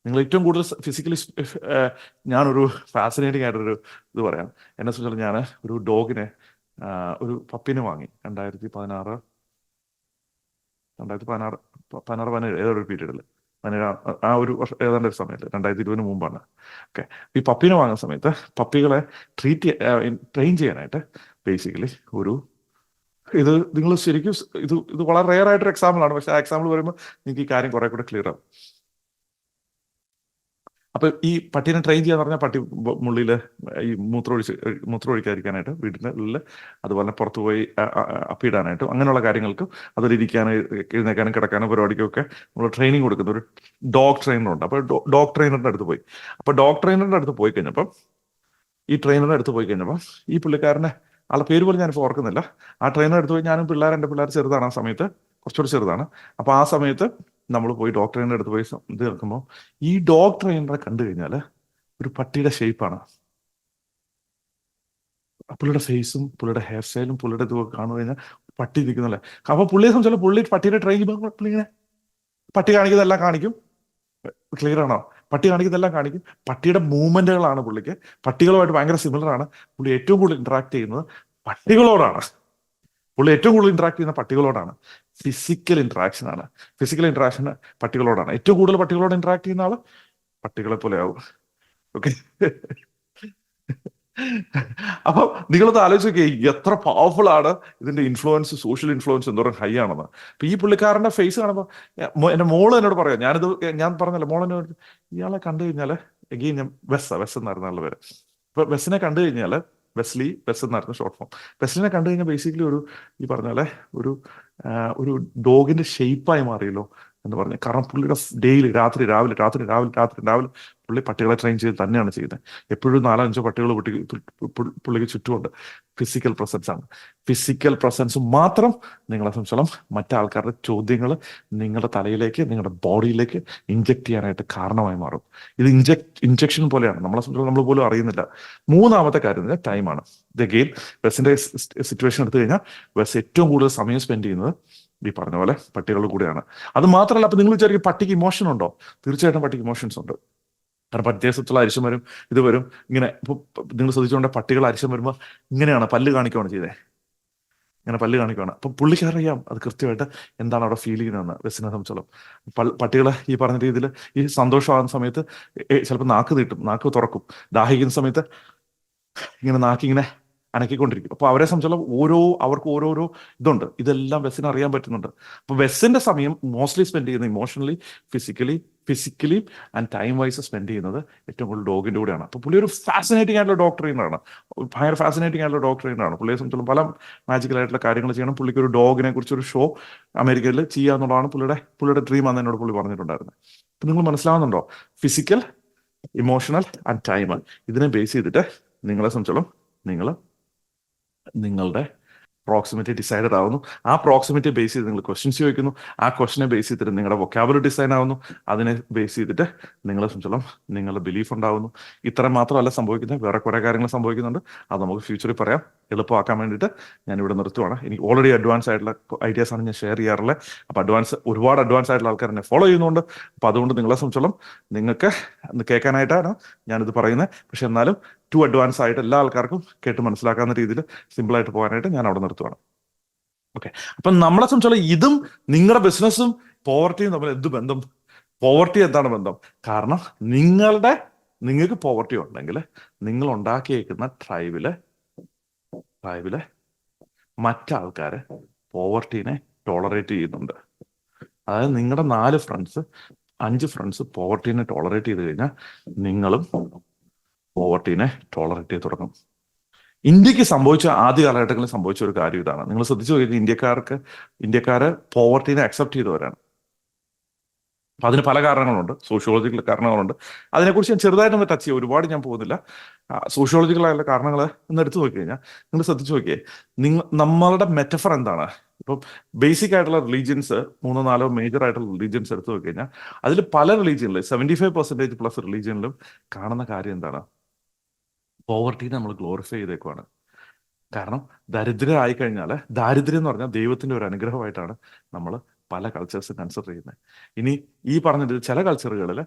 നിങ്ങൾ ഏറ്റവും കൂടുതൽ ഫിസിക്കലി, ഞാനൊരു ഫാസിനേറ്റിംഗ് ആയിട്ടൊരു ഇത് പറയാം. എന്നെ സംബന്ധിച്ചാൽ, ഞാൻ ഒരു ഡോഗിനെ, ഒരു പപ്പിനെ വാങ്ങി 2016 17 ഏതൊരു പീരീഡിൽ, ആ ഒരു വർഷം ഏതാണ്ട് ഒരു സമയത്ത് 2020 മുമ്പാണ്. ഓക്കെ. ഈ പപ്പീനെ വാങ്ങുന്ന സമയത്ത് പപ്പികളെ ട്രെയിൻ ചെയ്യാനായിട്ട് ബേസിക്കലി ഇത് നിങ്ങൾ ശരിക്കും ഇത് വളരെ റെയർ ആയിട്ടൊരു എക്സാമ്പിൾ ആണ്. പക്ഷെ ആ എക്സാമ്പിൾ വരുമ്പോൾ നിങ്ങൾക്ക് ഈ കാര്യം കുറെ കൂടെ ക്ലിയർ ആവും. അപ്പൊ ഈ പട്ടീനെ ട്രെയിൻ ചെയ്യാന്ന് പറഞ്ഞാൽ, പട്ടി മുള്ളിൽ ഈ മൂത്രമൊഴിക്കാതിരിക്കാനായിട്ട് വീടിന്റെ ഉള്ളിൽ, അതുപോലെ പുറത്തു പോയി അപ്പിയിടാനായിട്ടും അങ്ങനെയുള്ള കാര്യങ്ങൾക്കും, അതിലിരിക്കാനും എഴുന്നേക്കാനും കിടക്കാനും പരിപാടിക്കും ഒക്കെ നമ്മൾ ട്രെയിനിങ് കൊടുക്കുന്ന ഒരു ഡോഗ് ട്രെയിനറുണ്ട്. അപ്പൊ ഡോഗ് ട്രെയിനറിന്റെ അടുത്ത് പോയി. അപ്പൊ ഡോഗ് ട്രെയിനറിന്റെ അടുത്ത് പോയി കഴിഞ്ഞപ്പം ഈ പുള്ളിക്കാരനെ, ആളെ പേര് പോലും ഞാനിപ്പോൾ ഓർക്കുന്നില്ല, ആ ട്രെയിനർ എടുത്ത് പോയി. ഞാനും എൻ്റെ പിള്ളേർ ചെറുതാണ് ആ സമയത്ത്, കുറച്ചുകൂടി ചെറുതാണ്. അപ്പൊ ആ സമയത്ത് നമ്മൾ പോയി ഡോഗ് ട്രെയിനറുടെ അടുത്ത് പോയി ഇത് കേൾക്കുമ്പോൾ, ഈ ഡോഗ് ട്രെയിനറെ കണ്ടു കഴിഞ്ഞാൽ ഒരു പട്ടിയുടെ ഷേപ്പാണ്. പുള്ളിയുടെ ഫേസും പുള്ളിയുടെ ഹെയർ സ്റ്റൈലും പുള്ളിയുടെ ഇതൊക്കെ കാണു കഴിഞ്ഞാൽ പട്ടി ഇരിക്കുന്നല്ലേ. അപ്പൊ പുള്ളിയെ സംബന്ധിച്ചാൽ, പുള്ളി പട്ടീനെ ട്രെയിൻ ചെയ്യുമ്പോൾ പുള്ളി ഇങ്ങനെ പട്ടി കാണിക്കുന്നതെല്ലാം കാണിക്കും. ക്ലിയർ ആണോ? പട്ടി കാണിക്കുന്നതെല്ലാം കാണിക്കും. പട്ടിയുടെ മൂവ്മെന്റുകളാണ് പുള്ളിക്ക്. പട്ടികളുമായിട്ട് ഭയങ്കര സിമിലർ ആണ്. പുള്ളി ഏറ്റവും കൂടുതൽ ഇന്ററാക്ട് ചെയ്യുന്നത് പട്ടികളോടാണ്. Physical interaction പട്ടികളോടാണ്. ഏറ്റവും കൂടുതൽ പട്ടികളോട് ഇന്ററാക്ട് ചെയ്യുന്ന ആള് പട്ടികളെ പോലെ ആവും. ഓക്കെ. അപ്പൊ നിങ്ങളത് ആലോചിച്ച് നോക്കിയേ, എത്ര പവർഫുൾ ആണ് ഇതിന്റെ ഇൻഫ്ലുവൻസ്, സോഷ്യൽ ഇൻഫ്ലുവൻസ് എന്തോരം ഹൈ ആണെന്ന്. അപ്പൊ ഈ പുള്ളിക്കാരന്റെ ഫേസ് കാണുമ്പോൾ, എന്റെ മോള് എന്നോട് പറയാം, ഞാൻ പറഞ്ഞല്ലോ, മോളെന്നോട് ഇയാളെ കണ്ടു കഴിഞ്ഞാല്, എഗെയിൻ ഞാൻ വെസ് എന്നായിരുന്നു ആളുടെ പേര്. അപ്പൊ വെസ്സിനെ കണ്ടു കഴിഞ്ഞാല്, വെസ് എന്നായിരുന്നു ഷോർട്ട് ഫോം. വെസ്ലിനെ കണ്ടു കഴിഞ്ഞാൽ ബേസിക്കലി ഈ പറഞ്ഞ പോലെ ഒരു ഡോഗിന്റെ ഷേപ്പായി മാറിയല്ലോ എന്ന് പറഞ്ഞു. കാരണം പുള്ളിയുടെ ഡെയിലി രാവിലെ പുള്ളി പട്ടികളെ ട്രെയിൻ ചെയ്ത് തന്നെയാണ് ചെയ്യുന്നത്. എപ്പോഴും 4-5 പട്ടികൾ പുള്ളിക്ക് ചുറ്റുമുണ്ട്. ഫിസിക്കൽ പ്രസൻസ് മാത്രം നിങ്ങളെ സംബന്ധിച്ചോളം മറ്റാൾക്കാരുടെ ചോദ്യങ്ങൾ നിങ്ങളുടെ തലയിലേക്ക്, നിങ്ങളുടെ ബോഡിയിലേക്ക് ഇഞ്ചെക്ട് ചെയ്യാനായിട്ട് കാരണമായി മാറും. ഇത് ഇഞ്ചക്ഷൻ പോലെയാണ്. നമ്മളെ സംബന്ധിച്ചോളം നമ്മൾ പോലും അറിയുന്നില്ല. മൂന്നാമത്തെ കാര്യം ടൈമാണ്. ഗെയിൻ വെസ്സിന്റെ സിറ്റുവേഷൻ എടുത്തു കഴിഞ്ഞാൽ, വെസ് ഏറ്റവും കൂടുതൽ സമയം സ്പെൻഡ് ചെയ്യുന്നത് ഈ പറഞ്ഞ പോലെ പട്ടികൾ കൂടെയാണ്. അത് മാത്രമല്ല, അപ്പൊ നിങ്ങൾ വിചാരിക്കും പട്ടിക്ക് ഇമോഷൻ ഉണ്ടോ? തീർച്ചയായിട്ടും പട്ടിക്ക് ഇമോഷൻസ് ഉണ്ട്. കാരണം പട്ടിയെ സംബന്ധിച്ചുള്ള അരിശം വരും, ഇത് വരും. ഇങ്ങനെ ഇപ്പൊ നിങ്ങൾ ശ്രദ്ധിച്ചുകൊണ്ട്, പട്ടികൾ അരിശം വരുമ്പോൾ ഇങ്ങനെയാണ് പല്ല് കാണിക്കുകയാണ് ചെയ്തേ, ഇങ്ങനെ പല്ല് കാണിക്കുകയാണ്. അപ്പൊ പുള്ളിക്കറിയാം അത് കൃത്യമായിട്ട് എന്താണ് അവിടെ ഫീൽ ചെയ്യുന്നതെന്ന്. വെസ്സിനെ സംബന്ധിച്ചോളം പട്ടികളെ ഈ പറഞ്ഞ രീതിയിൽ ഈ സന്തോഷമാകുന്ന സമയത്ത് ചിലപ്പോൾ നാക്ക് തുറക്കും. ദാഹിക്കുന്ന സമയത്ത് ഇങ്ങനെ നാക്കിങ്ങനെ അനക്കിക്കൊണ്ടിരിക്കും. അപ്പൊ അവരെ സംബന്ധിച്ചോളം അവർക്ക് ഓരോരോ ഇതുണ്ട്. ഇതെല്ലാം വെസ്സിന് അറിയാൻ പറ്റുന്നുണ്ട്. അപ്പൊ വെസ്സിന്റെ സമയം മോസ്റ്റ്ലി സ്പെൻഡ് ചെയ്യുന്നത് emotionally, physically and time wise spend ചെയ്യുന്നത് ഏറ്റവും കൂടുതൽ ഡോഗിന്റെ കൂടെയാണ്. അപ്പൊ പുള്ളി ഒരു ഫാസിനേറ്റിംഗ് ആയിട്ടുള്ള ഡോഗ് ട്രെയിനറാണ്. പുള്ളിയെ സംബന്ധിച്ചോളം പല മാജിക്കൽ ആയിട്ടുള്ള കാര്യങ്ങൾ ചെയ്യണം. പുള്ളിക്ക് ഒരു ഡോഗിനെ കുറിച്ച് ഒരു ഷോ അമേരിക്കയിൽ ചെയ്യാന്നുള്ളതാണ് പുള്ളിയുടെ ഡ്രീം എന്ന് എന്നോട് പുള്ളി പറഞ്ഞിട്ടുണ്ടായിരുന്നത്. അപ്പൊ നിങ്ങൾ മനസ്സിലാവുന്നുണ്ടോ? ഫിസിക്കൽ, ഇമോഷണൽ ആൻഡ് ടൈം, ഇതിനെ ബേസ് ചെയ്തിട്ട് നിങ്ങളെ സംബന്ധിച്ചോളം നിങ്ങൾ നിങ്ങളുടെ പ്രോക്സിമിറ്റി ഡിസൈഡഡ് ആവുന്നു. ആ പ്രോക്സിമിറ്റി ബേസ് ചെയ്ത് നിങ്ങൾ ക്വസ്റ്റ്യൻസ് ചോദിക്കുന്നു. ആ ക്വസ്റ്റിനെ ബേസ് ചെയ്തിട്ട് നിങ്ങളുടെ വൊക്കാബുലറി ഡിസൈൻ ആവുന്നു. അതിനെ ബേസ് ചെയ്തിട്ട് നിങ്ങളെ സംബന്ധിച്ചോളം നിങ്ങളുടെ ബിലീഫ് ഉണ്ടാവുന്നു. ഇത്ര മാത്രമല്ല സംഭവിക്കുന്നത്, വേറെ കുറേ കാര്യങ്ങൾ സംഭവിക്കുന്നുണ്ട്. അത് നമുക്ക് ഫ്യൂച്ചറിൽ പറയാം. എളുപ്പമാക്കാൻ വേണ്ടിയിട്ട് ഞാൻ ഇവിടെ നിർത്തുവാണ്. എനിക്ക് ഓൾറെഡി അഡ്വാൻസ് ആയിട്ടുള്ള ഐഡിയാസ് ആണ് ഞാൻ ഷെയർ ചെയ്യാറുള്ളത്. അപ്പോൾ ഒരുപാട് അഡ്വാൻസ് ആയിട്ടുള്ള ആൾക്കാർ എന്നെ ഫോളോ ചെയ്യുന്നുണ്ട്. അപ്പോൾ അതുകൊണ്ട് നിങ്ങളെ സംബന്ധിച്ചോളം നിങ്ങൾക്ക് കേൾക്കാനായിട്ടാണ് ഞാനിത് പറയുന്നത്. പക്ഷെ എന്നാലും അഡ്വാൻസ് ആയിട്ട് എല്ലാ ആൾക്കാർക്കും കേട്ട് മനസ്സിലാക്കാവുന്ന രീതിയിൽ സിമ്പിളായിട്ട് പോകാനായിട്ട് ഞാൻ അവിടെ നിർത്തുവാണ്. ഓക്കെ, അപ്പം നമ്മളെ സംബന്ധിച്ചോളം ഇതും നിങ്ങളുടെ ബിസിനസ്സും പോവർട്ടിയും തമ്മിൽ എന്ത് ബന്ധം? പോവർട്ടി എന്താണ് ബന്ധം? കാരണം നിങ്ങൾക്ക് പോവർട്ടി ഉണ്ടെങ്കിൽ നിങ്ങൾ ഉണ്ടാക്കിയേക്കുന്ന ട്രൈബില് മറ്റാൾക്കാര് പോവർട്ടീനെ ടോളറേറ്റ് ചെയ്യുന്നുണ്ട്. അതായത് നിങ്ങളുടെ 4 ഫ്രണ്ട്സ് 5 ഫ്രണ്ട്സ് പോവർട്ടീനെ ടോളറേറ്റ് ചെയ്ത് കഴിഞ്ഞാൽ നിങ്ങളും പോവർട്ടീനെ ടോളറേറ്റ് ചെയ്ത് തുടങ്ങും. ഇന്ത്യക്ക് ആദ്യ കാലഘട്ടങ്ങളിൽ സംഭവിച്ച ഒരു കാര്യം ഇതാണ്. നിങ്ങൾ ശ്രദ്ധിച്ചു കഴിഞ്ഞാൽ ഇന്ത്യക്കാര് പോവർട്ടീനെ അക്സെപ്റ്റ് ചെയ്തവരാണ്. അപ്പൊ അതിന് പല കാരണങ്ങളുണ്ട്, സോഷ്യോളജിക്കൽ കാരണങ്ങളുണ്ട്. അതിനെക്കുറിച്ച് ഞാൻ ചെറുതായിട്ടൊന്ന് ടച്ച് ചെയ്യാം, ഒരുപാട് ഞാൻ പോകുന്നില്ല. സോഷ്യോളജിക്കലായുള്ള കാരണങ്ങൾ എന്ന് എടുത്തു നോക്കി കഴിഞ്ഞാൽ നിങ്ങൾ ശ്രദ്ധിച്ചു നോക്കിയേ, നമ്മളുടെ മെറ്റഫർ എന്താണ്? ഇപ്പം ബേസിക് ആയിട്ടുള്ള റിലീജിയൻസ് 3-4 മേജർ ആയിട്ടുള്ള റിലീജിയൻസ് എടുത്തു നോക്കി കഴിഞ്ഞാൽ അതിൽ പല റിലീജിയനിലും 75% പ്ലസ് റിലീജിയനിലും കാണുന്ന കാര്യം എന്താണ്? പോവർട്ടീനെ നമ്മൾ ഗ്ലോറിഫൈ ചെയ്തേക്കുവാണ്. കാരണം ദരിദ്രരായി കഴിഞ്ഞാൽ, ദാരിദ്ര്യം എന്ന് പറഞ്ഞാൽ ദൈവത്തിന്റെ ഒരു അനുഗ്രഹമായിട്ടാണ് നമ്മൾ പല കൾച്ചേഴ്സ് കൺസിഡർ ചെയ്യുന്നത്. ഇനി ഈ പറഞ്ഞത് ചില കൾച്ചറുകളിൽ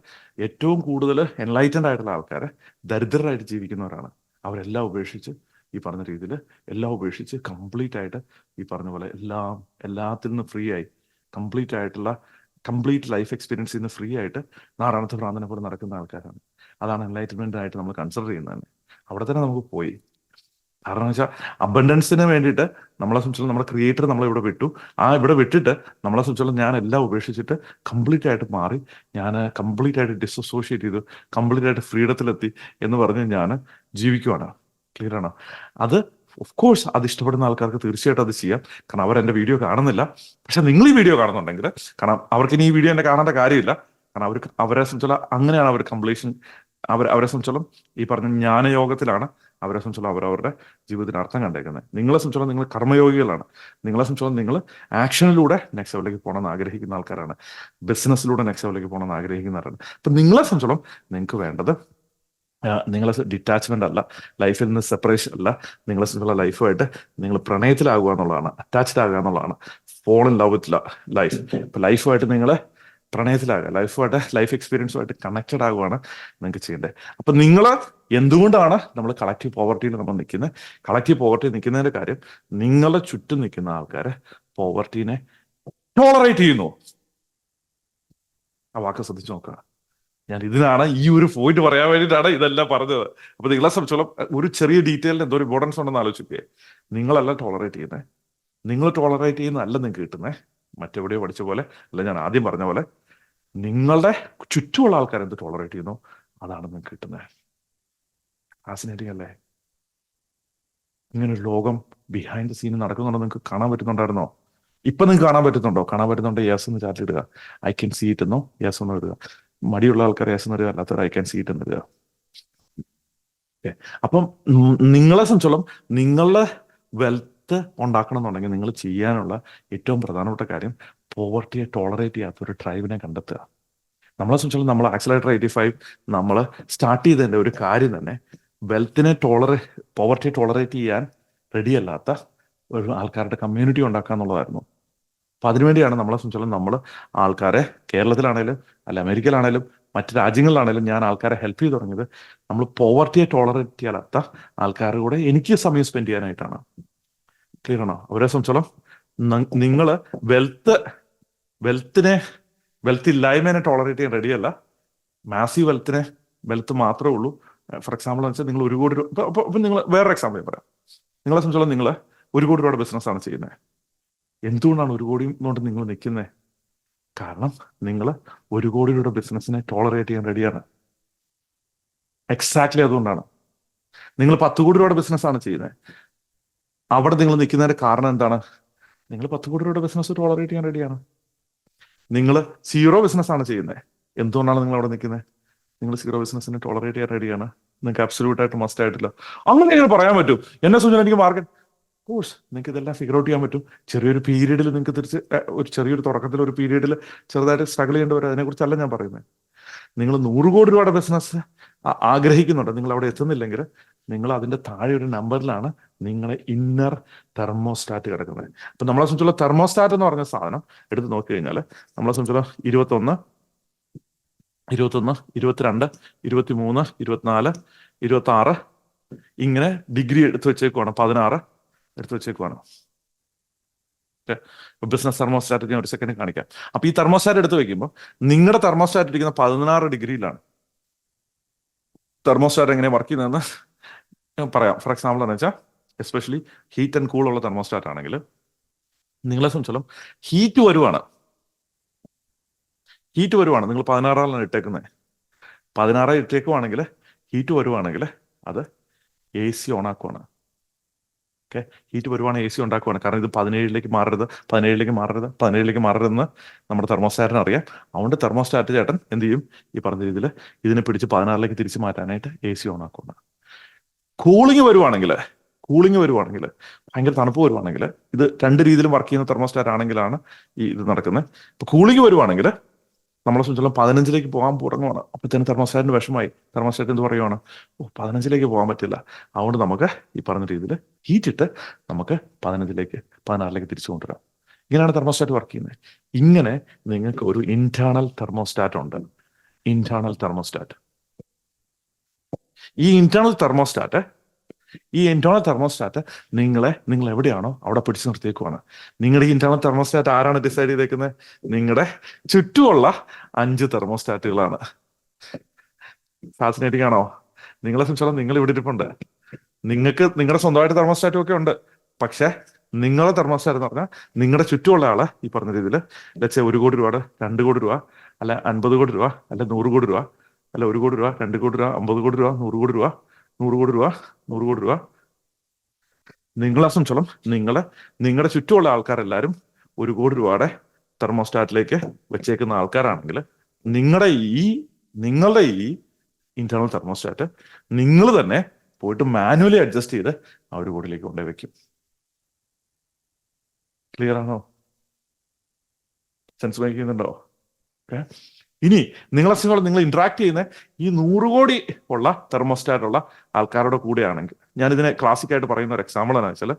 ഏറ്റവും കൂടുതൽ എൻലൈറ്റൻഡ് ആയിട്ടുള്ള ആൾക്കാരെ ദരിദ്രരായിട്ട് ജീവിക്കുന്നവരാണ്. അവരെല്ലാം ഉപേക്ഷിച്ച് ഈ പറഞ്ഞ രീതിയിൽ എല്ലാം ഉപേക്ഷിച്ച് കംപ്ലീറ്റ് ആയിട്ട് ഈ പറഞ്ഞ പോലെ എല്ലാത്തിൽ നിന്നും ഫ്രീ ആയി കംപ്ലീറ്റ് ലൈഫ് എക്സ്പീരിയൻസിൽ നിന്ന് ഫ്രീ ആയിട്ട് നാരായണത്തെ ഭ്രാന്തനെ പോലെ നടക്കുന്ന ആൾക്കാരാണ്. അതാണ് എൻലൈറ്റൻമെന്റ് ആയിട്ട് നമ്മൾ കൺസിഡർ ചെയ്യുന്നത് തന്നെ. അവിടെ തന്നെ നമുക്ക് പോയി. കാരണം വെച്ചാൽ അബൻഡൻസിന് വേണ്ടിയിട്ട് നമ്മളെ സംബന്ധിച്ചുള്ള നമ്മുടെ ക്രിയേറ്റർ നമ്മളെ ഇവിടെ വിട്ടു. ഇവിടെ വിട്ടിട്ട് നമ്മളെ സംബന്ധിച്ചുള്ള ഞാൻ എല്ലാം ഉപേക്ഷിച്ചിട്ട് കംപ്ലീറ്റ് ആയിട്ട് മാറി, ഞാൻ കംപ്ലീറ്റ് ആയിട്ട് ഡിസോസിയേറ്റ് ചെയ്തു, കംപ്ലീറ്റ് ആയിട്ട് ഫ്രീഡത്തിലെത്തി എന്ന് പറഞ്ഞ് ഞാൻ ജീവിക്കുവാണ്. ക്ലിയർ ആണോ? അത് ഓഫ് കോഴ്സ് അത് ഇഷ്ടപ്പെടുന്ന ആൾക്കാർക്ക് തീർച്ചയായിട്ടും അത് ചെയ്യാം. കാരണം അവരെന്റെ വീഡിയോ കാണുന്നില്ല. പക്ഷെ നിങ്ങൾ ഈ വീഡിയോ കാണുന്നുണ്ടെങ്കിൽ, കാരണം അവർക്ക് ഇനി ഈ വീഡിയോ എന്നെ കാണേണ്ട കാര്യമില്ല. കാരണം അവരെ സംബന്ധിച്ചുള്ള അങ്ങനെയാണ് അവർ അവരെ സംബന്ധിച്ചോളം ഈ പറഞ്ഞ ജ്ഞാനയോഗത്തിലാണ് അവരെ സംബന്ധിച്ചോളം അവരവരുടെ ജീവിതത്തിന് അർത്ഥം കണ്ടേക്കുന്നത്. നിങ്ങളെ സംബന്ധിച്ചോളം നിങ്ങൾ കർമ്മയോഗികളാണ്. നിങ്ങളെ സംബന്ധിച്ചോളം നിങ്ങൾ ആക്ഷനിലൂടെ നെക്സ്റ്റ് ലെവലിലേക്ക് പോകണമെന്ന് ആഗ്രഹിക്കുന്ന ആൾക്കാരാണ്. ബിസിനസ്സിലൂടെ നെക്സ്റ്റ് ലെവലിലേക്ക് പോകണമെന്ന് ആഗ്രഹിക്കുന്നവരാണ്. അപ്പൊ നിങ്ങളെ സംബന്ധിച്ചോളം നിങ്ങൾക്ക് വേണ്ടത് നിങ്ങളെ ഡിറ്റാച്ച്മെന്റ് അല്ല, ലൈഫിൽ നിന്ന് സെപ്പറേഷൻ അല്ല. നിങ്ങളെ സംബന്ധിച്ചുള്ള ലൈഫുമായിട്ട് നിങ്ങൾ പ്രണയത്തിലാകുക എന്നുള്ളതാണ്, അറ്റാച്ച്ഡ് ആകുക എന്നുള്ളതാണ്. Fall in love with life. ഇപ്പൊ ലൈഫുമായിട്ട് നിങ്ങൾ പ്രണയത്തിലാകുക, ലൈഫ് എക്സ്പീരിയൻസുമായിട്ട് കണക്റ്റഡ് ആകുകയാണ് നിങ്ങൾക്ക് ചെയ്യേണ്ടത്. അപ്പൊ നിങ്ങൾ എന്തുകൊണ്ടാണ് നമ്മൾ കളക്റ്റീവ് പോവർട്ടിയിൽ നമ്മൾ നിൽക്കുന്നത്? കളക്റ്റീവ് പോവർട്ടി നിൽക്കുന്നതിന്റെ കാര്യം, നിങ്ങളുടെ ചുറ്റും നിൽക്കുന്ന ആൾക്കാര് പോവർട്ടീനെ ടോളറേറ്റ് ചെയ്യുന്നു. ആ വാക്ക് ശ്രദ്ധിച്ചു നോക്കുക. ഞാൻ ഇതിനാണ് ഈ ഒരു പോയിന്റ് പറയാൻ വേണ്ടിയിട്ടാണ് ഇതെല്ലാം പറഞ്ഞത്. അപ്പൊ നിങ്ങളെ സംബന്ധിച്ചോളം ഒരു ചെറിയ ഡീറ്റെയിലിന് എന്തോ ഇമ്പോർട്ടൻസ് ഉണ്ടെന്ന് ആലോചിക്കുക. നിങ്ങളല്ല ടോളറേറ്റ് ചെയ്യുന്നത്, നിങ്ങൾ ടോളറേറ്റ് ചെയ്യുന്നതല്ല നിങ്ങൾക്ക് കിട്ടുന്നത്. മറ്റെവിടെയോ പഠിച്ച പോലെ അല്ല, ഞാൻ ആദ്യം പറഞ്ഞ പോലെ നിങ്ങളുടെ ചുറ്റുമുള്ള ആൾക്കാർ എന്ത് ടോളറേറ്റ് ചെയ്യുന്നു അതാണ് നിങ്ങൾക്ക് കിട്ടുന്നത്. ഫാസിനേറ്റിംഗ് അല്ലേ? ഇങ്ങനെ ഒരു ലോകം ബിഹൈൻഡ് ദ സീൻ നടക്കുന്നുണ്ടോ നിങ്ങൾക്ക് കാണാൻ പറ്റുന്നുണ്ടായിരുന്നോ? ഇപ്പൊ നിങ്ങൾക്ക് കാണാൻ പറ്റുന്നുണ്ടോ? കാണാൻ പറ്റുന്നുണ്ടോ യെസ് എന്ന് ചാറ്റ് ഇടുക. ഐ ക്യാൻ സീ ഇറ്റ് എന്നോ യെസ് എന്ന് ഇടുക. മടിയുള്ള ആൾക്കാർ യെസ് എന്ന് ഇടുക, അല്ലാത്തവർ ഐ ക്യാൻ സീ ഇറ്റ് എന്ന് ഇടുക. അപ്പം നിങ്ങളെ സംബന്ധിച്ചോളം നിങ്ങളുടെ വെൽത്ത് ഉണ്ടാക്കണം എന്നുണ്ടെങ്കിൽ നിങ്ങൾ ചെയ്യാനുള്ള ഏറ്റവും പ്രധാനപ്പെട്ട കാര്യം പോവർട്ടിയെ ടോളറേറ്റ് ചെയ്യാത്ത ഒരു ട്രൈബിനെ കണ്ടെത്തുക. നമ്മളെ സംബന്ധിച്ചോളം നമ്മൾ ആക്സിലറേറ്റർ 85 നമ്മൾ സ്റ്റാർട്ട് ചെയ്തതിന്റെ ഒരു കാര്യം തന്നെ പോവർട്ടിയെ ടോളറേറ്റ് ചെയ്യാൻ റെഡിയല്ലാത്ത ഒരു ആൾക്കാരുടെ കമ്മ്യൂണിറ്റി ഉണ്ടാക്കുക എന്നുള്ളതായിരുന്നു. അപ്പൊ അതിനുവേണ്ടിയാണ് നമ്മളെ സംബന്ധിച്ചോളം നമ്മൾ ആൾക്കാരെ കേരളത്തിലാണേലും അല്ല അമേരിക്കയിലാണേലും മറ്റു രാജ്യങ്ങളിലാണേലും ഞാൻ ആൾക്കാരെ ഹെൽപ്പ് ചെയ്ത് തുടങ്ങിയത് നമ്മൾ പോവർട്ടിയെ ടോളറേറ്റ് ചെയ്യാത്ത ആൾക്കാരുടെ കൂടെ എനിക്ക് സമയം സ്പെൻഡ് ചെയ്യാനായിട്ടാണ്. ക്ലിയർ ആണോ? അവരെ സംബന്ധിച്ചോളം നിങ്ങൾ വെൽത്ത് ഇല്ലായ്മേനെ ടോളറേറ്റ് ചെയ്യാൻ റെഡിയല്ല. മാസീവ് വെൽത്ത് മാത്രമേ ഉള്ളൂ. ഫോർ എക്സാമ്പിൾ എന്ന് വെച്ചാൽ നിങ്ങൾ 1 കോടി രൂപ, ഇപ്പൊ നിങ്ങൾ വേറൊരു എക്സാമ്പിൾ പറയാം. നിങ്ങളെ സംബന്ധിച്ചോളം നിങ്ങൾ 1 കോടി രൂപയുടെ ബിസിനസ്സാണ് ചെയ്യുന്നത്. എന്തുകൊണ്ടാണ് 1 കോടി കൊണ്ട് നിങ്ങൾ നിൽക്കുന്നത്? കാരണം നിങ്ങൾ 1 കോടി രൂപയുടെ ബിസിനസ്സിനെ ടോളറേറ്റ് ചെയ്യാൻ റെഡിയാണ്. എക്സാക്ട്ലി അതുകൊണ്ടാണ്. നിങ്ങൾ 10 കോടി രൂപയുടെ ബിസിനസ്സാണ് ചെയ്യുന്നത്. അവിടെ നിങ്ങൾ നിൽക്കുന്നതിന്റെ കാരണം എന്താണ്? നിങ്ങൾ 10 കോടി രൂപയുടെ ബിസിനസ് ടോളറേറ്റ് ചെയ്യാൻ റെഡിയാണ്. നിങ്ങൾ 0 ബിസിനസ്സാണ് ചെയ്യുന്നത്. എന്തുകൊണ്ടാണ് നിങ്ങൾ അവിടെ നിൽക്കുന്നത്? നിങ്ങൾ 0 ബിസിനസ്സിനെ ടോളറേറ്റ് ചെയ്യാൻ റെഡിയാണ്. നിങ്ങൾക്ക് അബ്സല്യൂട്ട് ആയിട്ട് മസ്റ്റ് ആയിട്ടില്ല. അങ്ങനെ പറയാൻ പറ്റും. എന്നെ സൂചന എനിക്ക് മാർക്കറ്റ് കോഴ്സ് നിങ്ങൾക്ക് ഇതെല്ലാം ഫിഗർ ഔട്ട് ചെയ്യാൻ പറ്റും. ചെറിയൊരു പീരീഡിൽ നിങ്ങൾക്ക് ഒരു ചെറിയൊരു തുടക്കത്തിൽ ഒരു പീരീഡിൽ ചെറുതായിട്ട് സ്ട്രഗിൾ ചെയ്യേണ്ടി വരും. അതിനെക്കുറിച്ചല്ല ഞാൻ പറയുന്നത്. നിങ്ങൾ 100 കോടി രൂപയുടെ ബിസിനസ് ആഗ്രഹിക്കുന്നുണ്ട്, നിങ്ങൾ അവിടെ എത്തുന്നില്ലെങ്കിൽ നിങ്ങൾ അതിന്റെ താഴെ ഒരു നമ്പറിലാണ് നിങ്ങളെ ഇന്നർ തെർമോസ്റ്റാറ്റ് കിടക്കുന്നത്. അപ്പൊ നമ്മളെ സംബന്ധിച്ചുള്ള തെർമോസ്റ്റാറ്റ് എന്ന് പറഞ്ഞ സാധനം എടുത്ത് നോക്കി കഴിഞ്ഞാൽ നമ്മളെ സംബന്ധിച്ചുള്ള 21, 22, 23, 24, 26 ഇങ്ങനെ ഡിഗ്രി എടുത്ത് വെച്ചേക്കുവാണ്, 16 എടുത്ത് വെച്ചേക്കുവാണ്. ബിസിനസ് തെർമോസ്റ്റാറ്റ് ഞാൻ ഒരു സെക്കൻഡ് കാണിക്കാം. അപ്പൊ ഈ തെർമോസ്റ്റാറ്റ് എടുത്ത് വെക്കുമ്പോൾ നിങ്ങളുടെ തെർമോസ്റ്റാറ്റ് ഇരിക്കുന്ന 16 ഡിഗ്രിയിലാണ്. തെർമോസ്റ്റാറ്റ് എങ്ങനെ വർക്ക് ചെയ്യുന്നതെന്ന് പറയാം. ഫോർ എക്സാമ്പിൾ എന്ന് വെച്ചാൽ എസ്പെഷ്യലി ഹീറ്റ് ആൻഡ് കൂൾ ഉള്ള തെർമോസ്റ്റാറ്റ് ആണെങ്കിൽ നിങ്ങളെ സംബന്ധിച്ചോളം ഹീറ്റ് വരുവാണ്, നിങ്ങൾ 16 ഇട്ടേക്കുന്നത്. 16 ഇട്ടേക്കുവാണെങ്കിൽ ഹീറ്റ് വരുവാണെങ്കിൽ അത് AC ഓൺ ആക്കുവാണ്. ഓക്കെ, ഹീറ്റ് വരുവാണ്, AC ഉണ്ടാക്കുവാണ്. കാരണം ഇത് 17ലേക്ക് മാറരുതെന്ന് നമ്മുടെ തെർമോസ്റ്റാറ്റിന് അറിയാം. അതുകൊണ്ട് തെർമോസ്റ്റാറ്റ് ചേട്ടൻ എന്ത് ചെയ്യും, ഈ പറഞ്ഞ രീതിയിൽ ഇതിനെ പിടിച്ച് 16ലേക്ക് തിരിച്ചു മാറ്റാനായിട്ട് AC ഓൺ ആക്കുവാണ്. കൂളിംഗ് വരുവാണെങ്കിൽ ഭയങ്കര തണുപ്പ് വരുവാണെങ്കിൽ, ഇത് രണ്ട് രീതിയിലും വർക്ക് ചെയ്യുന്ന തെർമോസ്റ്റാറ്റ് ആണെങ്കിലാണ് ഈ ഇത് നടക്കുന്നത്. ഇപ്പൊ കൂളിംഗ് വരുവാണെങ്കിൽ നമ്മളെ സംബന്ധിച്ചോളം 15ലേക്ക് പോകാൻ തുടങ്ങുവാണ്. അപ്പോഴത്തേനും തെർമോസ്റ്റാറ്റിന് വിഷമായി. തെർമോസ്റ്റാറ്റ് എന്ത് പറയുവാണ്, 15ലേക്ക് പോകാൻ പറ്റില്ല. അതുകൊണ്ട് നമുക്ക് ഈ പറഞ്ഞ രീതിയിൽ ഹീറ്റ് ഇട്ട് നമുക്ക് 16ലേക്ക് തിരിച്ചു കൊണ്ടുവരാം. ഇങ്ങനെയാണ് തെർമോസ്റ്റാറ്റ് വർക്ക് ചെയ്യുന്നത്. ഇങ്ങനെ നിങ്ങൾക്ക് ഒരു ഇന്റേണൽ തെർമോസ്റ്റാറ്റ് ഉണ്ട്. ഈ ഇന്റേണൽ തെർമോസ്റ്റാറ്റ് നിങ്ങൾ എവിടെയാണോ അവിടെ പിടിച്ചു നിർത്തിയേക്കുവാണ്. നിങ്ങളുടെ ഈ ഇന്റേണൽ തെർമോസ്റ്റാറ്റ് ആരാണ് ഡിസൈഡ് ചെയ്തേക്കുന്നത്? നിങ്ങളുടെ ചുറ്റുമുള്ള 5 തെർമോസ്റ്റാറ്റുകളാണ്. ഫാസിനേറ്റിംഗ് ആണോ? നിങ്ങളെ സംബന്ധിച്ചോളം നിങ്ങൾ ഇവിടെ ഇരിപ്പുണ്ട്. നിങ്ങൾക്ക് നിങ്ങളുടെ സ്വന്തമായിട്ട് തെർമോസ്റ്റാറ്റും ഒക്കെ ഉണ്ട്. പക്ഷെ നിങ്ങളുടെ തെർമോസ്റ്റാറ്റ് എന്ന് പറഞ്ഞാൽ നിങ്ങളുടെ ചുറ്റുമുള്ള ആള് ഈ പറഞ്ഞ രീതിയിൽ ലക്ഷ 1 കോടി രൂപയുടെ 2 കോടി രൂപ, അല്ല 50 കോടി രൂപ, അല്ല 100 കോടി രൂപ, അല്ല 1 കോടി രൂപ, 2 കോടി രൂപ, 50 കോടി രൂപ, 100 കോടി രൂപ, 100 കോടി രൂപ, 100 കോടി രൂപ. നിങ്ങളെ സംബന്ധിച്ചോളം നിങ്ങളുടെ ചുറ്റുമുള്ള ആൾക്കാരെല്ലാവരും 1 കോടി രൂപയുടെ തെർമോസ്റ്റാറ്റിലേക്ക് വെച്ചേക്കുന്ന ആൾക്കാരാണെങ്കിൽ നിങ്ങളുടെ ഈ ഇന്റേണൽ തെർമോസ്റ്റാറ്റ് നിങ്ങൾ തന്നെ പോയിട്ട് മാനുവലി അഡ്ജസ്റ്റ് ചെയ്ത് ആ 1 കോടിയിലേക്ക് കൊണ്ടുപോയി വെക്കും. ക്ലിയർ ആണോ? സെൻസ് മേക്ക് ചെയ്യുന്നുണ്ടോ? ഓക്കെ. ഇനി നിങ്ങൾ ഇന്ററാക്ട് ചെയ്യുന്ന ഈ 100 കോടി ഉള്ള തെർമോസ്റ്റാറ്റ് ഉള്ള ആൾക്കാരുടെ കൂടെയാണെങ്കിൽ, ഞാനിതിനെ ക്ലാസിക്കായിട്ട് പറയുന്ന ഒരു എക്സാമ്പിൾ എന്ന് വെച്ചാൽ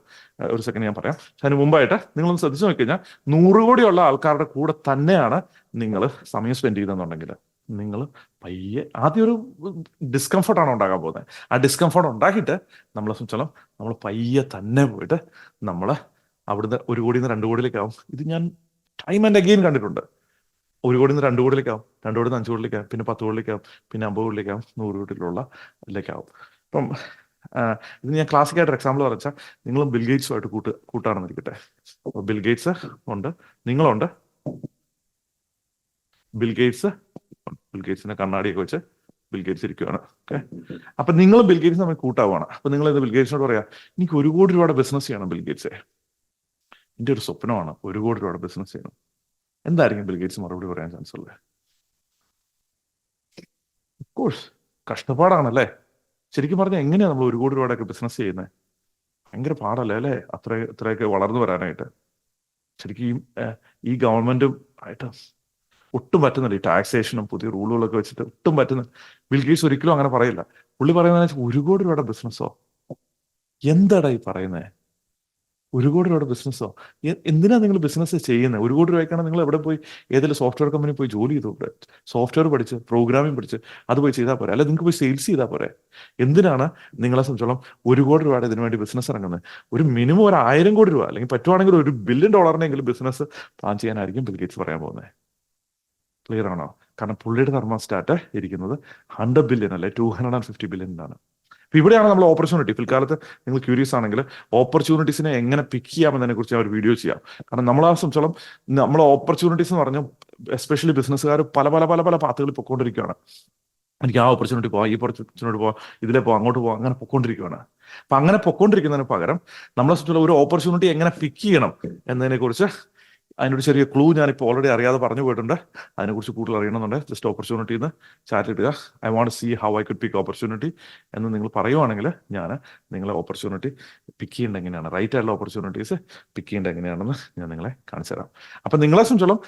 ഒരു സെക്കൻഡ് ഞാൻ പറയാം. പക്ഷെ അതിന് മുമ്പായിട്ട് നിങ്ങളൊന്ന് ശ്രദ്ധിച്ചു നോക്കിക്കഴിഞ്ഞാൽ 100 കോടിയുള്ള ആൾക്കാരുടെ കൂടെ തന്നെയാണ് നിങ്ങൾ സമയം സ്പെൻഡ് ചെയ്തെന്നുണ്ടെങ്കിൽ നിങ്ങൾ പയ്യെ ആദ്യം ഒരു ഡിസ്കംഫർട്ടാണ് ഉണ്ടാകാൻ പോകുന്നത്. ആ ഡിസ്കംഫർട്ട് ഉണ്ടാക്കിയിട്ട് നമ്മളെ സംബന്ധിച്ചോളം നമ്മൾ പയ്യെ തന്നെ പോയിട്ട് നമ്മൾ അവിടുന്ന് 1 കോടിയിൽ നിന്ന് 2 കോടിയിലേക്കാവും. ഇത് ഞാൻ ടൈം ആൻഡ് അഗെയിൻ കണ്ടിട്ടുണ്ട്. 1 കോടിയിൽ നിന്ന് 2 കോടിയിലേക്കാവും, 2 കോടിയിൽ നിന്ന് 5 കോടിയിലേക്കാവും, പിന്നെ 10 കോടിയിലേക്കാവും, പിന്നെ 50 കോടിയിലേക്കാവും, 100 കോടിയിലുള്ള ഇതിലേക്കാവും. അപ്പം ഇത് ഞാൻ ക്ലാസിക്കായിട്ട് എക്സാമ്പിൾ പറഞ്ഞാൽ നിങ്ങളും ബിൽഗേറ്റ്സുമായിട്ട് കൂട്ടാണെന്ന് ഇരിക്കട്ടെ. അപ്പോൾ ബിൽഗേറ്റ്സ് ഉണ്ട്, നിങ്ങളുണ്ട്. ബിൽഗേറ്റ്സിനെ കണ്ണാടിയൊക്കെ വെച്ച് ബിൽഗേറ്റ്സ് ഇരിക്കുകയാണ്. ഓക്കെ. അപ്പൊ നിങ്ങൾ ബിൽഗേറ്റ്സ് തമ്മിൽ കൂട്ടാവുകയാണ്. അപ്പൊ നിങ്ങൾ ഇത് ബിൽഗേറ്റ്സിനോട് പറയാം, എനിക്ക് 1 കോടി രൂപയുടെ ബിസിനസ് ചെയ്യണം ബിൽഗേറ്റ്സെ, എൻ്റെ ഒരു സ്വപ്നമാണ് 1 കോടി രൂപയുടെ ബിസിനസ് ചെയ്യണം. എന്തായിരിക്കും ബിൽഗേറ്റ്സ് മറുപടി പറയാൻ ചാൻസ് ഉള്ളത്? കോഴ്സ് കഷ്ടപ്പാടാണല്ലേ. ശരിക്കും പറഞ്ഞാൽ എങ്ങനെയാ നമ്മൾ 1 കോടി രൂപയുടെ ഒക്കെ ബിസിനസ് ചെയ്യുന്നത്? ഭയങ്കര പാടല്ലേ അല്ലേ, ഇത്രയൊക്കെ വളർന്നു വരാനായിട്ട്. ശരിക്കും ഈ ഗവൺമെന്റും ആയിട്ട് ഒട്ടും പറ്റുന്നില്ല. ഈ ടാക്സേഷനും പുതിയ റൂളുകളൊക്കെ വെച്ചിട്ട് ഒട്ടും പറ്റുന്നില്ല. ബിൽഗേറ്റ്സ് ഒരിക്കലും അങ്ങനെ പറയില്ല. പുള്ളി പറയുന്നത് 1 കോടി രൂപയുടെ ബിസിനസ്സോ? എന്താടാ ഈ പറയുന്നത്? 1 കോടി രൂപയുടെ ബിസിനസ്സോ? എന്തിനാ നിങ്ങൾ ബിസിനസ് ചെയ്യുന്നത്? 1 കോടി രൂപയ്ക്കാണ് നിങ്ങൾ എവിടെ പോയി ഏതെങ്കിലും സോഫ്റ്റ്വെയർ കമ്പനി പോയി ജോലി ചെയ്തു, സോഫ്റ്റ്വെയർ പഠിച്ച് പ്രോഗ്രാമിംഗ് പഠിച്ച് അത് പോയി ചെയ്താൽ പോരെ? അല്ല നിങ്ങൾക്ക് പോയി സെയിൽസ് ചെയ്താൽ പോരെ? എന്തിനാണ് നിങ്ങളെ സംബന്ധിച്ചോളം 1 കോടി രൂപയുടെ ഇതിനു വേണ്ടി ബിസിനസ് ഇറങ്ങുന്നത്? ഒരു മിനിമം ഒരു 1000 കോടി രൂപ അല്ലെങ്കിൽ പറ്റുവാണെങ്കിൽ $1 ബില്യൺ ബിസിനസ് പ്ലാൻ ചെയ്യാനായിരിക്കും ബിൽഗേറ്റ്സ് പറയാൻ പോകുന്നത്. ക്ലിയർ ആണോ? കാരണം പുള്ളിയുടെ തെർമോസ്റ്റാറ്റ് ഇരിക്കുന്നത് 100 ബില്യൺ അല്ലെ 250 ബില്യണിലാണ്. അപ്പൊ ഇവിടെയാണ് നമ്മൾ ഓപ്പർച്യൂണിറ്റി. പിൽക്കാലത്ത് നിങ്ങൾ ക്യൂരിയസ് ആണെങ്കിൽ ഓപ്പർച്യൂണിറ്റീസിനെ എങ്ങനെ പിക്ക് ചെയ്യാമെന്നതിനെ കുറിച്ച് ഞാൻ ഒരു വീഡിയോ ചെയ്യാം. കാരണം നമ്മളെ സംബന്ധിച്ചോളം നമ്മളെ ഓപ്പർച്യൂണിറ്റീസ് എന്ന് പറഞ്ഞാൽ എസ്പെഷ്യലി ബിസിനസ്സുകാർ പല പല പല പല പാത്തുകളിൽ പൊക്കോണ്ടിരിക്കുകയാണ്. എനിക്ക് ആ ഓപ്പർച്യൂണിറ്റി പോവാം, ഈ ഓപ്പർച്യൂണിറ്റി പോവാം, ഇതിലെ പോവാം, അങ്ങോട്ട് പോവാം, അങ്ങനെ പൊക്കോണ്ടിരിക്കുകയാണ്. അപ്പൊ അങ്ങനെ പൊക്കോണ്ടിരിക്കുന്നതിന് പകരം നമ്മളെ സംബന്ധിച്ചുള്ള ഒരു ഓപ്പർച്യൂണിറ്റി എങ്ങനെ പിക്ക് ചെയ്യണം എന്നതിനെ കുറിച്ച് അതിനൊരു ചെറിയ ക്ലൂ ഞാനിപ്പോൾ ഓൾറെഡി അറിയാതെ പറഞ്ഞു പോയിട്ടുണ്ട്. അതിനെക്കുറിച്ച് കൂടുതൽ അറിയണമെന്നുണ്ട് ജസ്റ്റ് ഓപ്പർച്യൂണിറ്റി എന്ന് ചാറ്റ് ഇടുക. I want see how I could pick opportunity എന്ന് നിങ്ങൾ പറയുവാണെങ്കിൽ ഞാൻ നിങ്ങളെ ഓപ്പർച്യൂണിറ്റി പിക്ക് ചെയ്യേണ്ടത് എങ്ങനെയാണ്, റൈറ്റ് ആയിട്ടുള്ള ഓപ്പർച്യൂണിറ്റീസ് പിക്ക് ചെയ്യേണ്ടത് എങ്ങനെയാണെന്ന് ഞാൻ നിങ്ങളെ കാണിച്ചു തരാം. അപ്പം നിങ്ങളെ സംബന്ധിച്ചോളം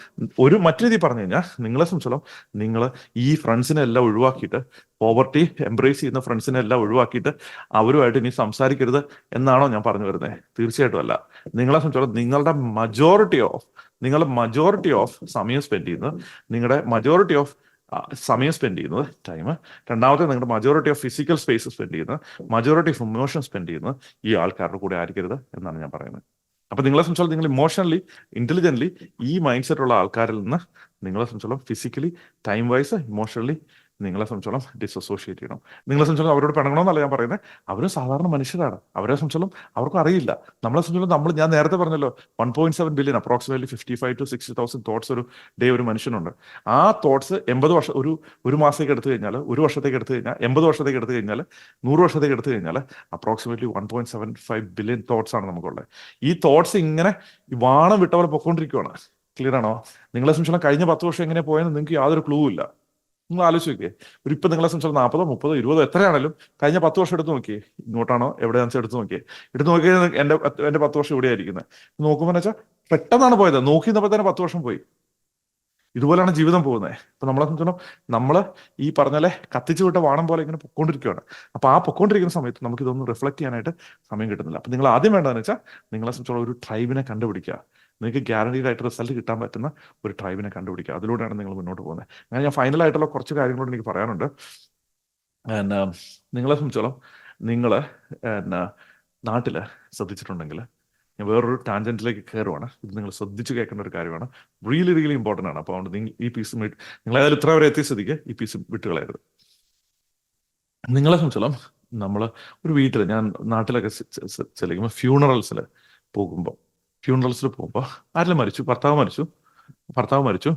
ഒരു മറ്റു രീതി പറഞ്ഞു കഴിഞ്ഞാൽ, നിങ്ങളെ സംബന്ധിച്ചോളം നിങ്ങൾ ഈ ഫ്രണ്ട്സിനെ എല്ലാം ഒഴിവാക്കിയിട്ട്, പോവർട്ടി എംബ്രേസ് ചെയ്യുന്ന ഫ്രണ്ട്സിനെ എല്ലാം ഒഴിവാക്കിയിട്ട് അവരുമായിട്ട് ഇനി സംസാരിക്കരുത് എന്നാണോ ഞാൻ പറഞ്ഞു വരുന്നത്? തീർച്ചയായിട്ടും അല്ല. നിങ്ങളെ സംബന്ധിച്ചോളം നിങ്ങളുടെ മജോറിറ്റി ഓഫ് സമയം സ്പെൻഡ് ചെയ്യുന്നത്, നിങ്ങളുടെ മജോറിറ്റി ഓഫ് സമയം സ്പെൻഡ് ചെയ്യുന്നത് ടൈം, രണ്ടാമത്തെ നിങ്ങളുടെ majority of physical space spend ചെയ്യുന്നത്, മജോറിറ്റി ഓഫ് ഇമോഷൻ സ്പെൻഡ് ചെയ്യുന്നത് ഈ ആൾക്കാരുടെ കൂടെ ആയിരിക്കരുത് എന്നാണ് ഞാൻ പറയുന്നത്. അപ്പൊ നിങ്ങളെ സംബന്ധിച്ചോളം നിങ്ങൾ ഇമോഷണലി ഇന്റലിജന്റ്ലി ഈ മൈൻഡ് സെറ്റ് ഉള്ള ആൾക്കാരിൽ നിന്ന് നിങ്ങളെ സംബന്ധിച്ചോളം ഫിസിക്കലി ടൈം വൈസ് ഇമോഷണലി നിങ്ങളെ സംബന്ധിച്ചോളം ഡിസോസിയേറ്റ് ചെയ്യണം. നിങ്ങളെ സംബന്ധിച്ചോളം അവരോട് പിണങ്ങണമെന്നല്ല ഞാൻ പറയുന്നത്. അവരും സാധാരണ മനുഷ്യരാണ്. അവരെ സംബന്ധിച്ചോളം അവർക്കും അറിയില്ല. നമ്മളെ സംബന്ധിച്ചോളം ഞാൻ നേരത്തെ പറഞ്ഞല്ലോ 1.7 ബില്യൺ അപ്രോക്സിമേറ്റ്ലി 55,000 to 60,000 തോട്ട്സ് ഒരു ഡേ ഒരു മനുഷ്യനുണ്ട്. ആ തോട്ട്സ് 80 വർഷം ഒരു മാസത്തേക്ക് എടുത്തു കഴിഞ്ഞാൽ, ഒരു വർഷത്തേക്ക് എടുത്തു കഴിഞ്ഞാൽ, 80 വർഷത്തേക്ക് എടുത്തു കഴിഞ്ഞാൽ, 100 വർഷത്തേക്ക് എടുത്തു കഴിഞ്ഞാൽ അപ്രോക്സിമേറ്റ്ലി 1.75 ബില്യൺ തോട്ട്സ് ആണ് നമുക്കുള്ളത്. ഈ തോട്ട്സ് ഇങ്ങനെ വാണം വിട്ട പോലെ പൊക്കോണ്ടിരിക്കുകയാണ്. ക്ലിയർ ആണോ? നിങ്ങളെ സംബന്ധിച്ചോളം കഴിഞ്ഞ 10 വർഷം എങ്ങനെ പോയെന്ന് നിങ്ങൾക്ക് യാതൊരു ക്ലൂ ഇല്ല. നിങ്ങൾ ആലോചിച്ച് നോക്കിയേ. ഇപ്പം നിങ്ങളെ സംബന്ധിച്ചോളം 40, 30, 20 എത്രയാണെങ്കിലും കഴിഞ്ഞ 10 വർഷം എടുത്ത് നോക്കിയേ. ഇങ്ങോട്ടാണോ എവിടെയാണെന്ന് എടുത്ത് നോക്കിയേ. എടുത്ത് നോക്കിയാൽ എന്റെ 10 വർഷം ഇവിടെ ആയിരിക്കുന്നത്. നോക്കുമ്പോൾ വെച്ചാൽ പെട്ടെന്നാണ് പോയത്. നോക്കി നിന്നപ്പോൾ തന്നെ 10 വർഷം പോയി. ഇതുപോലെയാണ് ജീവിതം പോകുന്നത്. അപ്പൊ നമ്മളെ സംബന്ധിച്ചോളം നമ്മൾ ഈ പറഞ്ഞാലെ കത്തിച്ചു വിട്ട വാണം പോലെ ഇങ്ങനെ പൊക്കോണ്ടിരിക്കുകയാണ്. അപ്പൊ ആ പൊക്കോണ്ടിരിക്കുന്ന സമയത്ത് നമുക്ക് ഇതൊന്നും റിഫ്ലക്ട് ചെയ്യാനായിട്ട് സമയം കിട്ടുന്നില്ല. അപ്പൊ നിങ്ങൾ ആദ്യം വേണ്ടതെന്ന് വെച്ചാൽ നിങ്ങളെ സംബന്ധിച്ചോളം ഒരു ട്രൈബിനെ കണ്ടുപിടിക്കുക. നിങ്ങൾക്ക് ഗ്യാരണ്ടീഡ് ആയിട്ട് റിസൾട്ട് കിട്ടാൻ പറ്റുന്ന ഒരു ട്രൈബിനെ കണ്ടുപിടിക്കുക. അതിലൂടെയാണ് നിങ്ങൾ മുന്നോട്ട് പോകുന്നത്. അങ്ങനെ ഞാൻ ഫൈനലായിട്ടുള്ള കുറച്ച് കാര്യങ്ങളോട് എനിക്ക് പറയാനുണ്ട്. നിങ്ങളെ സംബന്ധിച്ചോളം നിങ്ങൾ നാട്ടിൽ ശ്രദ്ധിച്ചിട്ടുണ്ടെങ്കിൽ, ഞാൻ വേറൊരു ടാൻജന്റിലേക്ക് കയറുവാണ്. ഇത് നിങ്ങൾ ശ്രദ്ധിച്ച് കേൾക്കേണ്ട ഒരു കാര്യമാണ്. റിയലി ഇമ്പോർട്ടൻ്റ് ആണ്. അപ്പോൾ അതുകൊണ്ട് ഈ പീസ് നിങ്ങൾ ഏതായാലും ഇത്ര വരെ എത്തിയ സ്ഥിതിക്ക് ഈ പീസ് വിട്ടുകളയരുത്. നിങ്ങളെ സംബന്ധിച്ചോളം നമ്മൾ ഒരു വീട്ടിൽ, ഞാൻ നാട്ടിലൊക്കെ ചെല്ലുമ്പോൾ ഫ്യൂണറൽസിൽ പോകുമ്പോൾ ആരെല്ലാം മരിച്ചു, ഭർത്താവ് മരിച്ചു.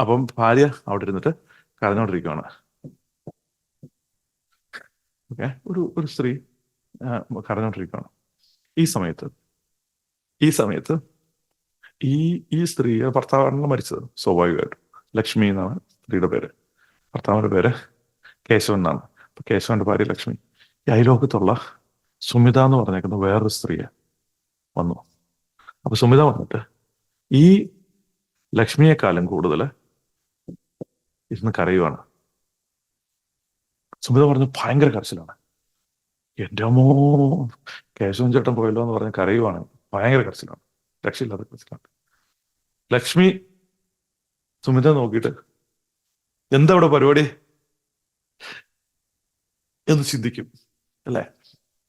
അപ്പം ഭാര്യ അവിടെ ഇരുന്നിട്ട് കരഞ്ഞോണ്ടിരിക്കുകയാണ്. ഓക്കെ, ഒരു സ്ത്രീ കരഞ്ഞോണ്ടിരിക്കുകയാണ്. ഈ സമയത്ത് ഈ സ്ത്രീ, ഭർത്താവാണല്ലോ മരിച്ചത് സ്വാഭാവികമായിട്ടും. ലക്ഷ്മി എന്നാണ് സ്ത്രീയുടെ പേര്. ഭർത്താവിന്റെ പേര് കേശവൻ എന്നാണ്. അപ്പൊ കേശവന്റെ ഭാര്യ ലക്ഷ്മി. ഈ അയലോകത്തുള്ള സുമിത എന്ന് പറഞ്ഞേക്കുന്ന വേറൊരു സ്ത്രീയെ വന്നു. അപ്പൊ സുമിത വന്നിട്ട് ഈ ലക്ഷ്മിയെക്കാളും കൂടുതൽ ഇരുന്ന് കരയുവാണ്. സുമിത പറഞ്ഞു ഭയങ്കര കരച്ചിലാണ്. എൻ്റെ അമ്മോ, കേശവൻ ചേട്ടൻ പോയല്ലോ എന്ന് പറഞ്ഞ് കരയുവാണ്. ഭയങ്കര കരച്ചിലാണ്, രക്ഷയില്ലാത്ത കരച്ചിലാണ്. ലക്ഷ്മി സുമിത നോക്കിയിട്ട് എന്താ ഇവിടെ പരിപാടി എന്ന് ചിന്തിക്കും അല്ലേ?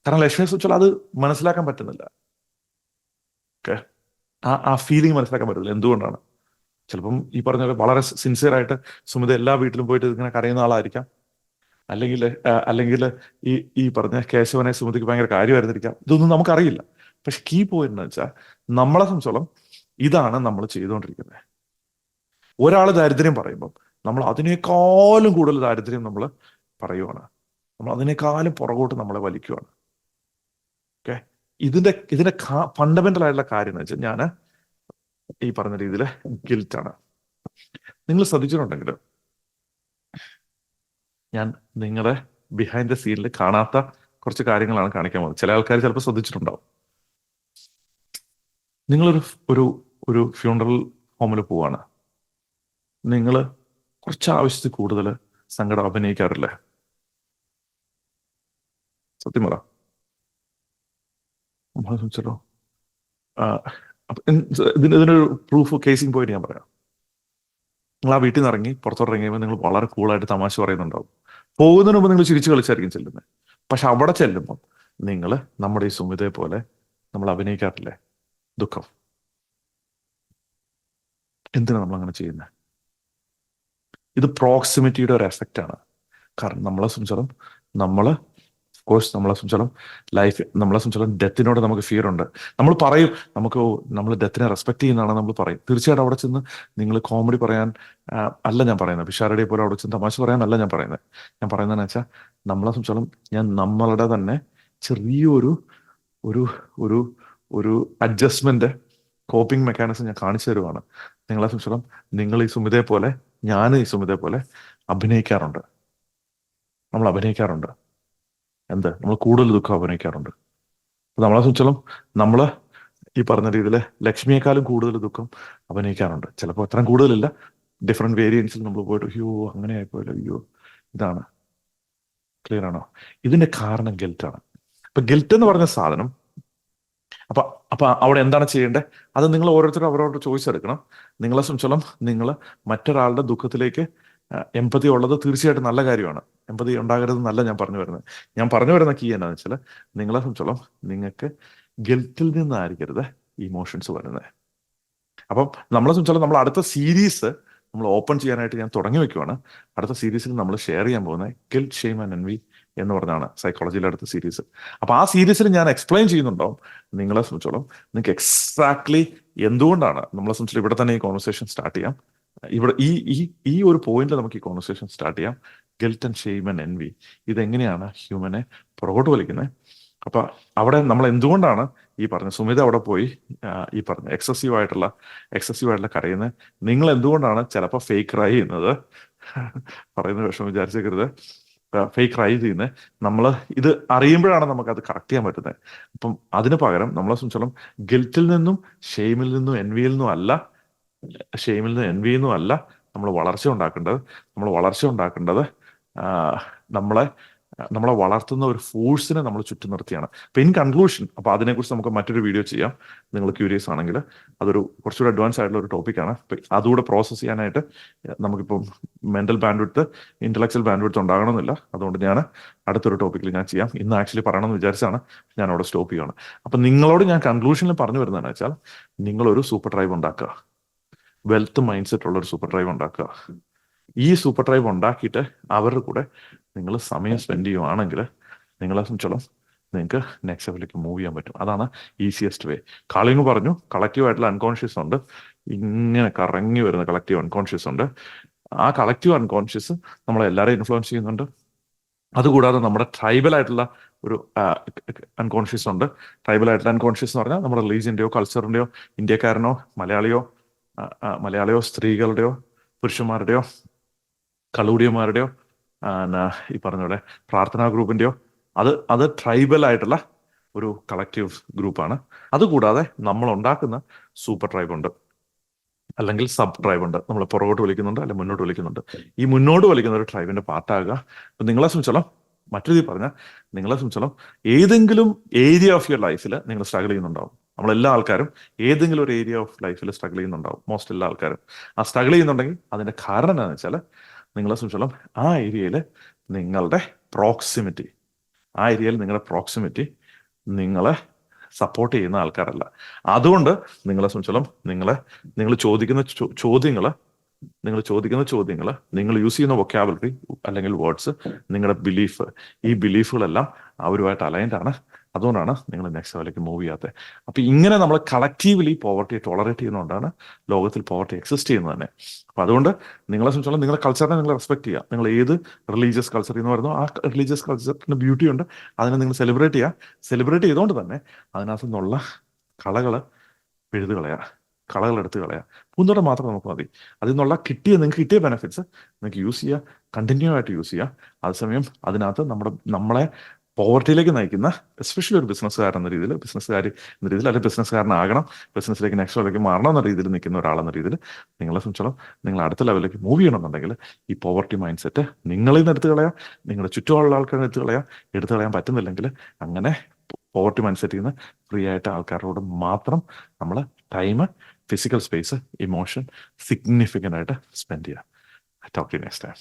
കാരണം ലക്ഷ്മിയെ സംബന്ധിച്ചാൽ അത് മനസ്സിലാക്കാൻ പറ്റുന്നില്ല. ഓക്കെ, ആ ഫീലിംഗ് മനസ്സിലാക്കാൻ പറ്റില്ല. എന്തുകൊണ്ടാണ്? ചിലപ്പം ഈ പറഞ്ഞ വളരെ സിൻസിയർ ആയിട്ട് സുമിത എല്ലാ വീട്ടിലും പോയിട്ട് ഇങ്ങനെ കരയുന്ന ആളായിരിക്കാം. അല്ലെങ്കിൽ ഈ പറഞ്ഞ കേശവനെ സുമതിക്ക് ഭയങ്കര കാര്യമായിരുന്നിരിക്കാം. ഇതൊന്നും നമുക്കറിയില്ല. പക്ഷെ കീ പോയിന്റ് എന്ന് വെച്ചാൽ നമ്മളെ സംബന്ധിച്ചോളം ഇതാണ് നമ്മൾ ചെയ്തുകൊണ്ടിരിക്കുന്നത്. ഒരാൾ ദാരിദ്ര്യം പറയുമ്പം നമ്മൾ അതിനേക്കാളും കൂടുതൽ ദാരിദ്ര്യം നമ്മൾ പറയുവാണ്. നമ്മൾ അതിനേക്കാളും പുറകോട്ട് നമ്മളെ വലിക്കുവാണ്. ഓക്കെ, ഇതിന്റെ ഫണ്ടമെന്റൽ ആയിട്ടുള്ള കാര്യം എന്ന് വെച്ചാൽ ഞാൻ ഈ പറഞ്ഞ രീതിയിൽ ഗിൽറ്റാണ്. നിങ്ങൾ ശ്രദ്ധിച്ചിട്ടുണ്ടെങ്കിൽ ഞാൻ നിങ്ങളെ ബിഹൈൻഡ് ദ സീനിൽ കാണാത്ത കുറച്ച് കാര്യങ്ങളാണ് കാണിക്കാൻ പോകുന്നത്. ചില ആൾക്കാർ ചിലപ്പോൾ ശ്രദ്ധിച്ചിട്ടുണ്ടാവും. നിങ്ങളൊരു ഒരു ഫ്യൂണറൽ ഹോമിൽ പോവാണ്. നിങ്ങൾ കുറച്ച് ആവശ്യത്തിൽ കൂടുതൽ സങ്കടം അഭിനയിക്കാറില്ലേ? സത്യം പറ. ചോദിച്ചല്ലോ. ഇതിനൊരു പ്രൂഫ് കേസിങ് പോയിട്ട് ഞാൻ പറയാം. നിങ്ങൾ ആ വീട്ടിൽ നിന്ന് ഇറങ്ങി പുറത്തോട്ട് ഇറങ്ങിയപ്പോൾ നിങ്ങൾ വളരെ കൂളായിട്ട് തമാശ പറയുന്നുണ്ടാവും. പോകുന്നതിന് മുമ്പ് നിങ്ങൾ ചിരിച്ചു കളിച്ചായിരിക്കും ചെല്ലുന്നത്. പക്ഷെ അവിടെ ചെല്ലുമ്പോൾ നിങ്ങൾ നമ്മുടെ ഈ സുമിതയെ പോലെ നമ്മൾ അഭിനയിക്കാറില്ലേ ദുഃഖം? എന്തിനാണ് നമ്മൾ അങ്ങനെ ചെയ്യുന്നത്? ഇത് പ്രോക്സിമിറ്റിയുടെ ഒരു എഫക്റ്റ് ആണ്. കാരണം നമ്മളെ സംബന്ധിച്ചിടത്തോളം നമ്മളെ സംബന്ധിച്ചിടത്തോളം ഡെത്തിനോട് നമുക്ക് ഫിയർ ഉണ്ട്. നമ്മൾ പറയും നമ്മൾ ഡെത്തിനെ റെസ്പെക്ട് ചെയ്യുന്നതാണ് നമ്മൾ പറയും. തീർച്ചയായിട്ടും അവിടെ ചെന്ന് നിങ്ങൾ കോമഡി പറയാൻ അല്ല ഞാൻ പറയുന്നത്. പിഷാരടിയെ പോലെ അവിടെ ചെന്ന് തമാശ പറയാനല്ല ഞാൻ പറയുന്നത്. ഞാൻ പറയുന്നതെന്ന് വെച്ചാൽ നമ്മളെ സംബന്ധിച്ചിടത്തോളം ഞാൻ നമ്മളുടെ തന്നെ ചെറിയൊരു ഒരു ഒരു ഒരു അഡ്ജസ്റ്റ്മെന്റ് കോപ്പിംഗ് മെക്കാനിസം ഞാൻ കാണിച്ചു തരുവാണ്. നിങ്ങളെ സംബന്ധിച്ചിടത്തോളം നിങ്ങൾ ഈ സുമിതയെ പോലെ, ഞാൻ ഈ സുമിതയെ പോലെ അഭിനയിക്കാറുണ്ട്. നമ്മൾ അഭിനയിക്കാറുണ്ട്. നമ്മൾ കൂടുതൽ ദുഃഖം അഭിനയിക്കാറുണ്ട്. നമ്മളെ സംബന്ധിച്ചോളം നമ്മൾ ഈ പറഞ്ഞ രീതിയിൽ ലക്ഷ്മിയെക്കാളും കൂടുതൽ ദുഃഖം അഭിനയിക്കാറുണ്ട്. ചിലപ്പോൾ അത്രയും കൂടുതലില്ല, ഡിഫറെന്റ് വേരിയൻസിൽ നമ്മൾ പോയിട്ട് അയ്യോ അങ്ങനെ ആയിപ്പോയല്ലോ, അയ്യോ ഇതാണ്. ക്ലിയർ ആണോ? ഇതിന്റെ കാരണം ഗിൽറ്റാണ്. അപ്പൊ ഗിൽറ്റ് എന്ന് പറഞ്ഞ സാധനം, അപ്പൊ അപ്പൊ അവിടെ എന്താണ് ചെയ്യേണ്ടത്? അത് നിങ്ങൾ ഓരോരുത്തരും അവരോട് ചോയ്സ് എടുക്കണം. നിങ്ങളെ സംബന്ധിച്ചോളം നിങ്ങൾ മറ്റൊരാളുടെ ദുഃഖത്തിലേക്ക് എമ്പതി ഉള്ളത് തീർച്ചയായിട്ടും നല്ല കാര്യമാണ്. എമ്പതി ഉണ്ടാകരുതെന്നല്ല ഞാൻ പറഞ്ഞു വരുന്നത്. ഞാൻ പറഞ്ഞു വരുന്ന കീ എന്നാന്ന് വെച്ചാൽ, നിങ്ങളെ സംബന്ധിച്ചോളം നിങ്ങൾക്ക് ഗിൽറ്റിൽ നിന്നായിരിക്കരുത് ഇമോഷൻസ് വരുന്നത്. അപ്പം നമ്മളെ സംബന്ധിച്ചോളം നമ്മൾ അടുത്ത സീരീസ് നമ്മൾ ഓപ്പൺ ചെയ്യാനായിട്ട് ഞാൻ തുടങ്ങി വെക്കുവാണ്. അടുത്ത സീരീസിൽ നമ്മൾ ഷെയർ ചെയ്യാൻ പോകുന്നത് ഗിൽറ്റ്, ഷെയിം ആൻഡ് എൻവി എന്ന് പറഞ്ഞാണ് സൈക്കോളജിയിലെ അടുത്ത സീരീസ്. അപ്പൊ ആ സീരീസിൽ ഞാൻ എക്സ്പ്ലെയിൻ ചെയ്യുന്നുണ്ടാവും നിങ്ങളെ സംബന്ധിച്ചോളം നിങ്ങൾക്ക് എക്സാക്ട്ലി എന്തുകൊണ്ടാണ്. നമ്മളെ സംബന്ധിച്ചോളം ഇവിടെ തന്നെ ഈ കോൺവെർസേഷൻ സ്റ്റാർട്ട് ചെയ്യാം. ഇവിടെ ഈ ഈ ഈ ഒരു പോയിന്റിൽ നമുക്ക് ഈ കോൺവെർസേഷൻ സ്റ്റാർട്ട് ചെയ്യാം. ഗിൽറ്റ് ആൻഡ് ഷെയിം ആൻഡ് എൻവി ഇതെങ്ങനെയാണ് ഹ്യൂമനെ പുറകോട്ട് വലിക്കുന്നത്. അപ്പൊ അവിടെ നമ്മൾ എന്തുകൊണ്ടാണ് ഈ പറഞ്ഞ സുമിത അവിടെ പോയി ഈ പറഞ്ഞ എക്സസീവ് ആയിട്ടുള്ള കരയുന്നത്, നിങ്ങൾ എന്തുകൊണ്ടാണ് ചിലപ്പോൾ ഫേക്ക് ക്രൈ ചെയ്യുന്നത്, പറയുന്ന വിഷമം വിചാരിച്ചേക്കരുത്, ഫേക്ക് ക്രൈ ചെയ്യുന്നത്, നമ്മൾ ഇത് അറിയുമ്പോഴാണ് നമുക്ക് അത് കറക്റ്റ് ചെയ്യാൻ പറ്റുന്നത്. അപ്പം അതിന് പകരം നമ്മളെ സംബന്ധിച്ചോളം ഗിൽറ്റിൽ നിന്നും ഷെയിമിൽ നിന്നും എൻവിയിൽ നിന്നും അല്ല നമ്മൾ വളർച്ച ഉണ്ടാക്കേണ്ടത്. നമ്മളെ വളർത്തുന്ന ഒരു ഫോഴ്സിനെ നമ്മൾ ചുറ്റും നിർത്തിയാണ്. അപ്പൊ ഇൻ കൺക്ലൂഷൻ, അപ്പൊ അതിനെക്കുറിച്ച് നമുക്ക് മറ്റൊരു വീഡിയോ ചെയ്യാം. നിങ്ങൾ ക്യൂരിയസ് ആണെങ്കിൽ അതൊരു കുറച്ചുകൂടി അഡ്വാൻസ് ആയിട്ടുള്ള ഒരു ടോപ്പിക്കാണ്. അതുകൂടെ പ്രോസസ് ചെയ്യാനായിട്ട് നമുക്കിപ്പം മെന്റൽ ബാൻഡ്വിഡ്ത്ത്, ഇന്റലക്ച്വൽ ബാൻഡ്വിഡ്ത്ത് ഉണ്ടാകണമെന്നില്ല. അതുകൊണ്ട് ഞാൻ അടുത്തൊരു ടോപ്പിക്കിൽ ഞാൻ ചെയ്യാം. ഇന്ന് ആക്ച്വലി പറയണമെന്ന് വിചാരിച്ചാണ് ഞാൻ അവിടെ സ്റ്റോപ്പ് ചെയ്യുകയാണ്. അപ്പൊ നിങ്ങളോട് ഞാൻ കൺക്ലൂഷനിൽ പറഞ്ഞു വരുന്നതെന്ന് വെച്ചാൽ, നിങ്ങളൊരു സൂപ്പർ ഡ്രൈവ് ഉണ്ടാക്കുക, വെൽത്ത് മൈൻഡ് സെറ്റ് ഉള്ള ഒരു സൂപ്പർ ഡ്രൈവ് ഉണ്ടാക്കുക. ഈ സൂപ്പർ ഡ്രൈവ് ഉണ്ടാക്കിയിട്ട് അവരുടെ കൂടെ നിങ്ങൾ സമയം സ്പെൻഡ് ചെയ്യുവാണെങ്കിൽ നിങ്ങളെ സംബന്ധിച്ചോളം നിങ്ങൾക്ക് നെക്സ്റ്റ് ലെവലിലേക്ക് മൂവ് ചെയ്യാൻ പറ്റും. അതാണ് ഈസിയസ്റ്റ് വേ. കാളിങ് പറഞ്ഞു, കളക്റ്റീവ് ആയിട്ടുള്ള അൺകോൺഷ്യസ് ഉണ്ട്, ഇങ്ങനെ കറങ്ങി വരുന്ന കളക്റ്റീവ് അൺകോൺഷ്യസ് ഉണ്ട്. ആ കളക്റ്റീവ് അൺകോൺഷ്യസ് നമ്മളെല്ലാവരെയും ഇൻഫ്ലുവൻസ് ചെയ്യുന്നുണ്ട്. അതുകൂടാതെ നമ്മുടെ ട്രൈബൽ ആയിട്ടുള്ള ഒരു അൺകോൺഷ്യസ് ഉണ്ട്. ട്രൈബൽ ആയിട്ടുള്ള അൺകോൺഷ്യസ് എന്ന് പറഞ്ഞാൽ നമ്മുടെ റിലീജിയന്റെയോ കൾച്ചറിന്റെയോ, ഇന്ത്യക്കാരനോ മലയാളിയോ സ്ത്രീകളുടെയോ പുരുഷന്മാരുടെയോ കളൂടിയന്മാരുടെയോ ഈ പറഞ്ഞ പോലെ പ്രാർത്ഥനാ ഗ്രൂപ്പിന്റെയോ അത് ട്രൈബൽ ആയിട്ടുള്ള ഒരു കളക്റ്റീവ് ഗ്രൂപ്പാണ്. അതുകൂടാതെ നമ്മൾ ഉണ്ടാക്കുന്ന സൂപ്പർ ട്രൈബ് ഉണ്ട്, അല്ലെങ്കിൽ സബ് ട്രൈബ് ഉണ്ട്. നമ്മൾ പുറകോട്ട് വലിക്കുന്നുണ്ട്, അല്ലെങ്കിൽ മുന്നോട്ട് വലിക്കുന്നുണ്ട്. ഈ മുന്നോട്ട് വലിക്കുന്ന ഒരു ട്രൈബിന്റെ പാർട്ടാകുക. അപ്പൊ നിങ്ങളെ സംബന്ധിച്ചോളം, മറ്റൊരു രീതി പറഞ്ഞാൽ, നിങ്ങളെ സംബന്ധിച്ചോളം ഏതെങ്കിലും ഏരിയ ഓഫ് യുവർ ലൈഫിൽ നിങ്ങൾ സ്ട്രഗിൾ ചെയ്യുന്നുണ്ടാവും. നമ്മളെല്ലാ ആൾക്കാരും ഏതെങ്കിലും ഒരു ഏരിയ ഓഫ് ലൈഫിൽ സ്ട്രഗിൾ ചെയ്യുന്നുണ്ടാവും. മോസ്റ്റ് എല്ലാ ആൾക്കാരും ആ സ്ട്രഗിൾ ചെയ്യുന്നുണ്ടെങ്കിൽ അതിന്റെ കാരണം എന്താണെന്ന് വെച്ചാൽ, നിങ്ങളെ സംബന്ധിച്ചോളം ആ ഏരിയയിൽ നിങ്ങളുടെ പ്രോക്സിമിറ്റി നിങ്ങളെ സപ്പോർട്ട് ചെയ്യുന്ന ആൾക്കാരല്ല. അതുകൊണ്ട് നിങ്ങളെ സംബന്ധിച്ചോളം നിങ്ങൾ ചോദിക്കുന്ന ചോദ്യങ്ങൾ, നിങ്ങൾ യൂസ് ചെയ്യുന്ന വൊക്കാബുലറി അല്ലെങ്കിൽ വേർഡ്സ്, നിങ്ങളുടെ ബിലീഫ്, ഈ ബിലീഫുകളെല്ലാം അവരുമായിട്ട് അലൈൻഡ് ആണ്. അതുകൊണ്ടാണ് നിങ്ങൾ നെക്സ്റ്റ് ലെവലിലേക്ക് മൂവ് ചെയ്യാത്തത്. അപ്പൊ ഇങ്ങനെ നമ്മൾ കളക്റ്റീവ്ലി പോവർട്ടിയെ ടോളറേറ്റ് ചെയ്യുന്നതുകൊണ്ടാണ് ലോകത്തിൽ പോവർട്ടി എക്സിസ്റ്റ് ചെയ്യുന്നത് തന്നെ. അപ്പൊ അതുകൊണ്ട് നിങ്ങളെ സംബന്ധിച്ചോളം നിങ്ങളുടെ കൾച്ചറിനെ നിങ്ങൾ റെസ്പെക്ട് ചെയ്യുക. നിങ്ങൾ ഏത് റിലീജിയസ് കൾച്ചറിൽ നിന്ന് വരുന്നോ ആ റിലീജിയസ് കൾച്ചറിന് ബ്യൂട്ടി ഉണ്ട്, അതിനെ നിങ്ങൾ സെലിബ്രേറ്റ് ചെയ്തുകൊണ്ട് തന്നെ അതിനകത്തു നിന്നുള്ള കളകൾ എടുത്ത് കളയുക. പൂന്തോട്ടം മാത്രം നമുക്ക് മതി. അതിൽ നിന്നുള്ള നിങ്ങൾക്ക് കിട്ടിയ ബെനിഫിറ്റ്സ് നിങ്ങൾക്ക് യൂസ് ചെയ്യുക, കണ്ടിന്യൂ ആയിട്ട് യൂസ് ചെയ്യുക. അതേസമയം അതിനകത്ത് നമ്മളെ പോവർട്ടിയിലേക്ക് നയിക്കുന്ന, എസ്പെഷ്യലി ഒരു ബിസിനസ്സുകാരി എന്ന രീതിയിൽ, അല്ലെങ്കിൽ ബിസിനസ്സുകാരനാകണം, ബിസിനസ്സിലേക്ക് നെക്സ്റ്റ് ലെവലിലേക്ക് മാറണം എന്ന രീതിയിൽ നിൽക്കുന്ന ഒരാളെന്ന രീതിയിൽ നിങ്ങളെ സംബന്ധിച്ചോളം നിങ്ങൾ അടുത്ത ലെവലിലേക്ക് മൂവ് ചെയ്യണമെന്നുണ്ടെങ്കിൽ ഈ പോവർട്ടി മൈൻഡ് സെറ്റ് നിങ്ങളിൽ നിന്ന് എടുത്തു കളയാം, നിങ്ങളുടെ ചുറ്റുമുള്ള ആൾക്കാരെ എടുത്തു കളയാൻ പറ്റുന്നില്ലെങ്കിൽ അങ്ങനെ പോവർട്ടി മൈൻഡ് സെറ്റിൽ നിന്ന് ഫ്രീ ആയിട്ട് ആൾക്കാരോട് മാത്രം നമ്മൾ time, physical space, emotion significant ആയിട്ട് സ്പെൻഡ് ചെയ്യുക. Talk to you next time.